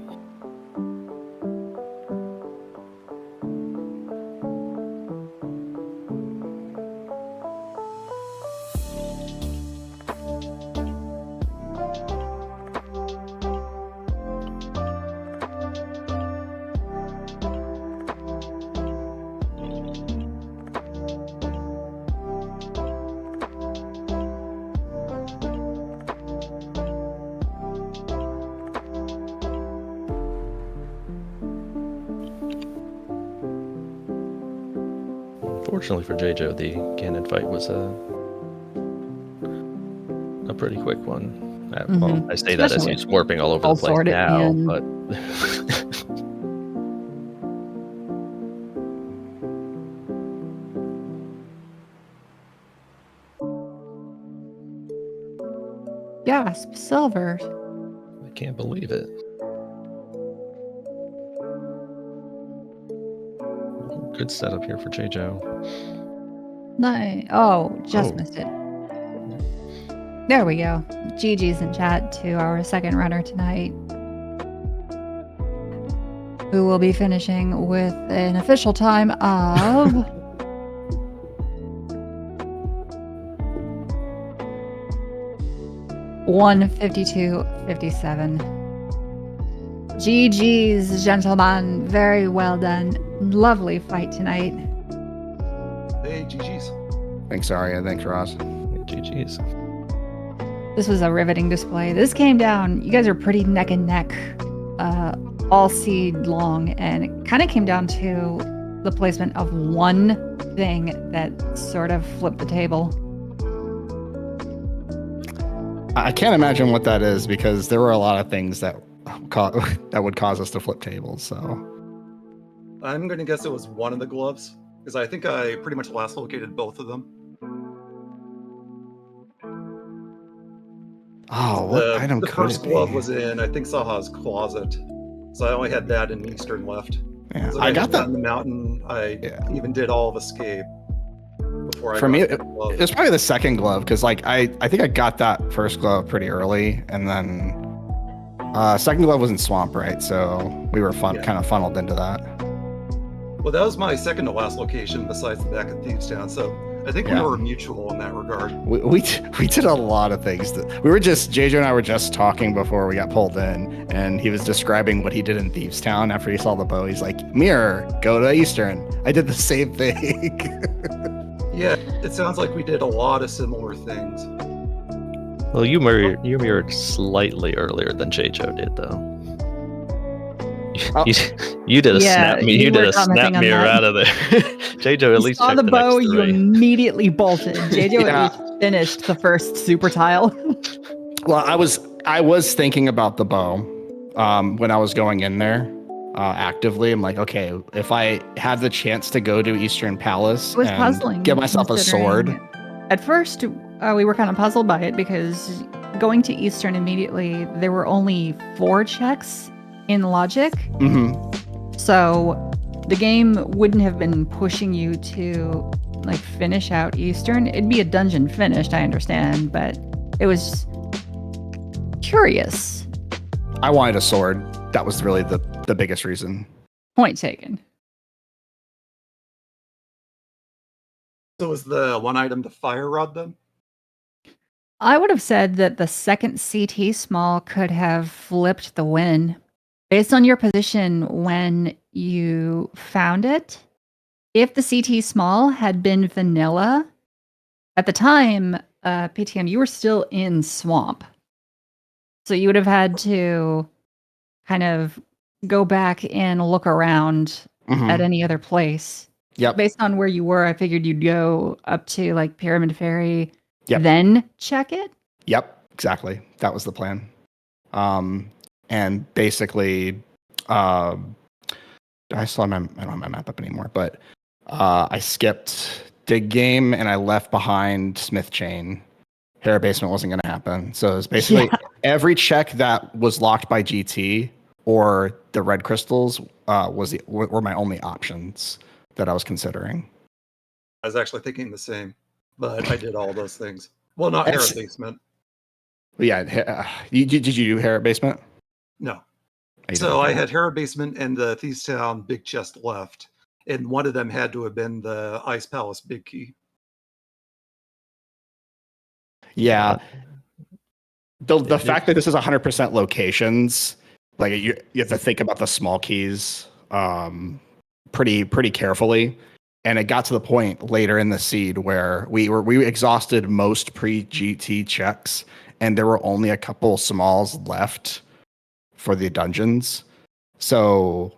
Fortunately for jaejo, the Ganon fight was a pretty quick one. Well, I say that as he's warping all over the place now, but
Gasp, silver.
I can't believe it. Good setup here for jaejo.
Nice. Oh, just missed it. There we go. GG's in chat to our second runner tonight, who will be finishing with an official time of 1:52.57. GG's, gentlemen. Very well done. Lovely fight tonight.
Hey, GG's.
Thanks, Arya. Thanks, Ross.
GG's.
This was a riveting display. This came down. You guys are pretty neck and neck all seed long, and it kind of came down to the placement of one thing that sort of flipped the table.
I can't imagine what that is, because there were a lot of things that would cause us to flip tables. So
I'm going to guess it was one of the gloves, because I think I pretty much last located both of them.
Oh, what item
the
could
first
it
glove
be?
was in, I think, Saha's closet. So I only had that in Eastern left.
Yeah,
So
I got that.
on the mountain. I even did all of Escape before I
For
got
me,
the glove.
it was probably the second glove, because like I think I got that first glove pretty early, and then second glove was in Swamp, right? So we were kind of funneled into that.
Well, that was my second to last location besides the back of Thieves Town. So I think
Yeah.
we were mutual in that regard.
We did a lot of things. Jaejo and I were just talking before we got pulled in, and he was describing what he did in Thieves Town after he saw the bow. He's like, "Mirror, go to Eastern." I did the same thing.
Yeah, it sounds like we did a lot of similar things.
Well, you mirrored slightly earlier than Jaejo did, though.
Oh.
You did a
Yeah,
snap.
you
You did
were
a snap
commenting on
mirror
that.
out of there. Jaejo at
You
least
saw
checked
the
the
bow,
next
you
three.
immediately bolted. JJ
Yeah.
at least finished the first super tile.
Well, I was thinking about the bow when I was going in there actively. I'm like, okay, if I had the chance to go to Eastern Palace
It was
and
puzzling.
get myself a sword.
considering- At first, we were kind of puzzled by it because going to Eastern immediately, there were only 4 checks in logic.
Mm-hmm.
So the game wouldn't have been pushing you to like finish out Eastern. It'd be a dungeon finished, I understand, but it was curious.
I wanted a sword. That was really the biggest reason.
Point taken.
So was the one item the fire rod then?
I would have said that the second CT small could have flipped the win. Based on your position when you found it, if the CT small had been vanilla, at the time, PTM, you were still in swamp. So you would have had to kind of go back and look around
Mhm.
at any other place.
Yep.
Based on where you were, I figured you'd go up to like Pyramid Ferry,
Yep.
then check it.
Yep. Exactly. That was the plan. And basically, I don't have my map up anymore, but I skipped Dig Game and I left behind Smith Chain. Hera Basement wasn't going to happen. So it was basically every check that was locked by GT or the red crystals were my only options that I was considering.
I was actually thinking the same, but I did all those things. Well, not Hera Basement.
But yeah, did you do Hera Basement?
No.
You
So
didn't.
I had Hera Basement and the Thieves Town Big Chest left, and one of them had to have been the Ice Palace Big Key.
Yeah. The fact that this is 100% locations, like you have to think about the small keys pretty carefully. And it got to the point later in the seed where we exhausted most pre-GT checks, and there were only a couple smalls left for the dungeons. So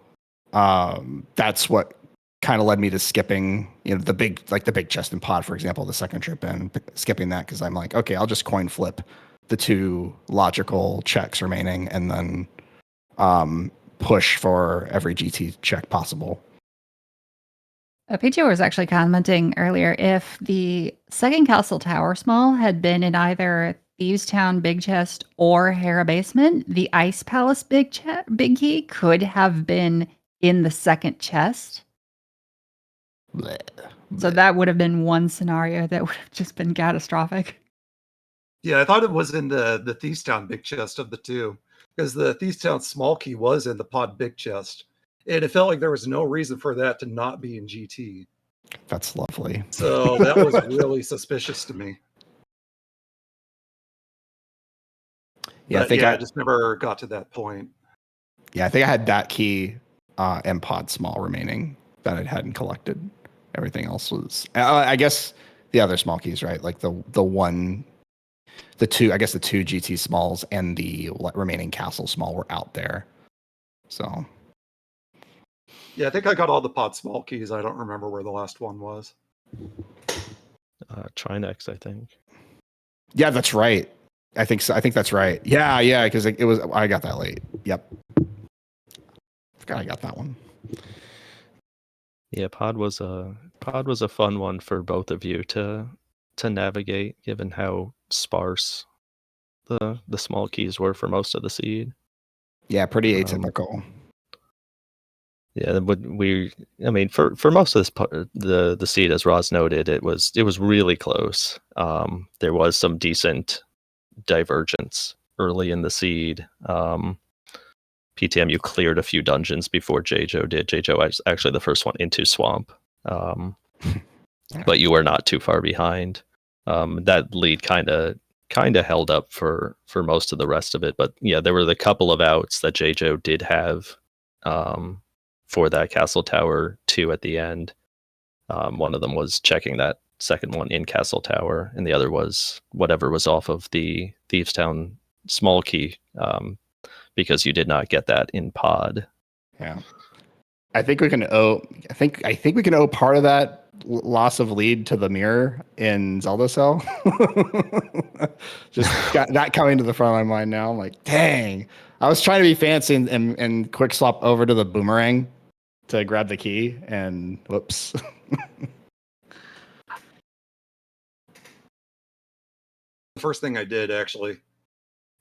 that's what kind of led me to skipping, the big chest and pod, for example, the second trip in, skipping that because I'm like, okay, I'll just coin flip the 2 logical checks remaining and then push for every GT check possible.
PTO was actually commenting earlier if the second Castle Tower small had been in either Thieves Town Big Chest or Hera Basement, the Ice Palace Big Key could have been in the second chest.
Blech.
So that would have been one scenario that would have just been catastrophic.
Yeah, I thought it was in the Thieves Town Big Chest of the 2, because the Thieves Town Small Key was in the Pod Big Chest. And it felt like there was no reason for that to not be in GT.
That's lovely.
So that was really suspicious to me.
Yeah,
But I just never got to that point.
Yeah, I think I had that key and pod small remaining that I hadn't collected. Everything else was, I guess, the other small keys, right? Like the 2 GT smalls and the remaining castle small were out there. So.
Yeah, I think I got all the pod small keys. I don't remember where the last one was.
Trinex, I think.
Yeah, that's right. I think so. I think that's right. Yeah, because it was. I got that late. Yep. Forgot I got that one.
Yeah, pod was a fun one for both of you to navigate, given how sparse the small keys were for most of the seed.
Yeah, pretty atypical.
Yeah, for most of this the seed, as Roz noted, it was really close. There was some decent divergence early in the seed. PTM, you cleared a few dungeons before Jaejo did. Jaejo was actually the first one into swamp. but you were not too far behind. That lead kind of held up for most of the rest of it. But yeah, there were the couple of outs that jaejo did have for that Castle Tower 2 at the end. One of them was checking that second one in Castle Tower, and the other was whatever was off of the Thievestown small key, because you did not get that in pod.
Yeah. I think we can owe part of that loss of lead to the mirror in Zelda Cell. Just got that coming to the front of my mind now. I'm like, dang. I was trying to be fancy and quick swap over to the boomerang to grab the key, and whoops.
The first thing I did, actually.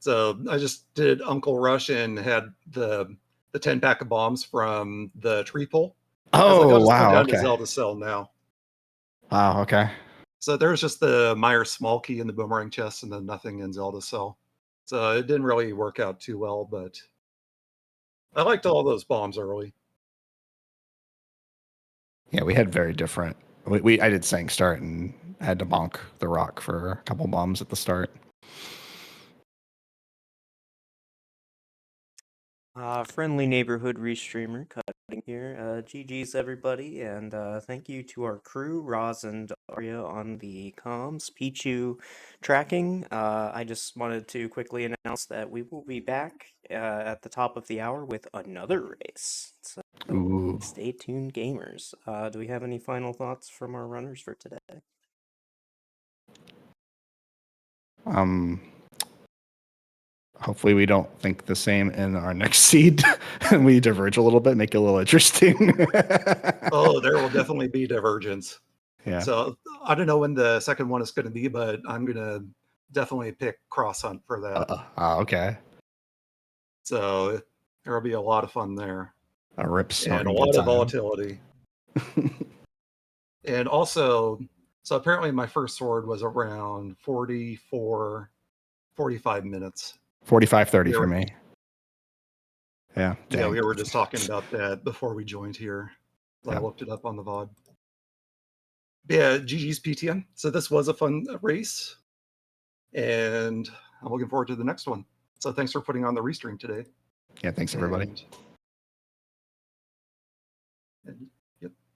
So I just did Uncle Rush and had the 10 pack of bombs from the tree pole. I was like, I'll
Oh,
just go
wow.
down to
Okay.
Zelda Cell now.
Wow. Okay.
So there was just the Meyer small key in the boomerang chest and then nothing in Zelda Cell. So it didn't really work out too well, but I liked all those bombs early.
Yeah, we had very different. I did Sang start and had to bonk the rock for a couple bombs at the start.
Friendly neighborhood restreamer cutting here. GG's everybody, and thank you to our crew, Roz and Arya on the comms, Pichu tracking. I just wanted to quickly announce that we will be back at the top of the hour with another race. So
Ooh.
stay tuned, gamers. Do we have any final thoughts from our runners for today?
Hopefully we don't think the same in our next seed and we diverge a little bit, make it a little interesting.
Oh, there will definitely be divergence.
Yeah.
So I don't know when the second one is going to be, but I'm going to definitely pick Cross Hunt for that.
Okay.
So there will be a lot of fun there.
A rip
And
snorting
a
good
lot of
time.
volatility. And also, so apparently my first sword was around 45 minutes.
45-30 for me. Yeah.
Yeah,
Dang.
we were just talking about that before we joined here. I
Yeah.
looked it up on the VOD. Yeah, GG's PTM. So this was a fun race. And I'm looking forward to the next one. So thanks for putting on the restream today.
Yeah. Thanks, everybody.
And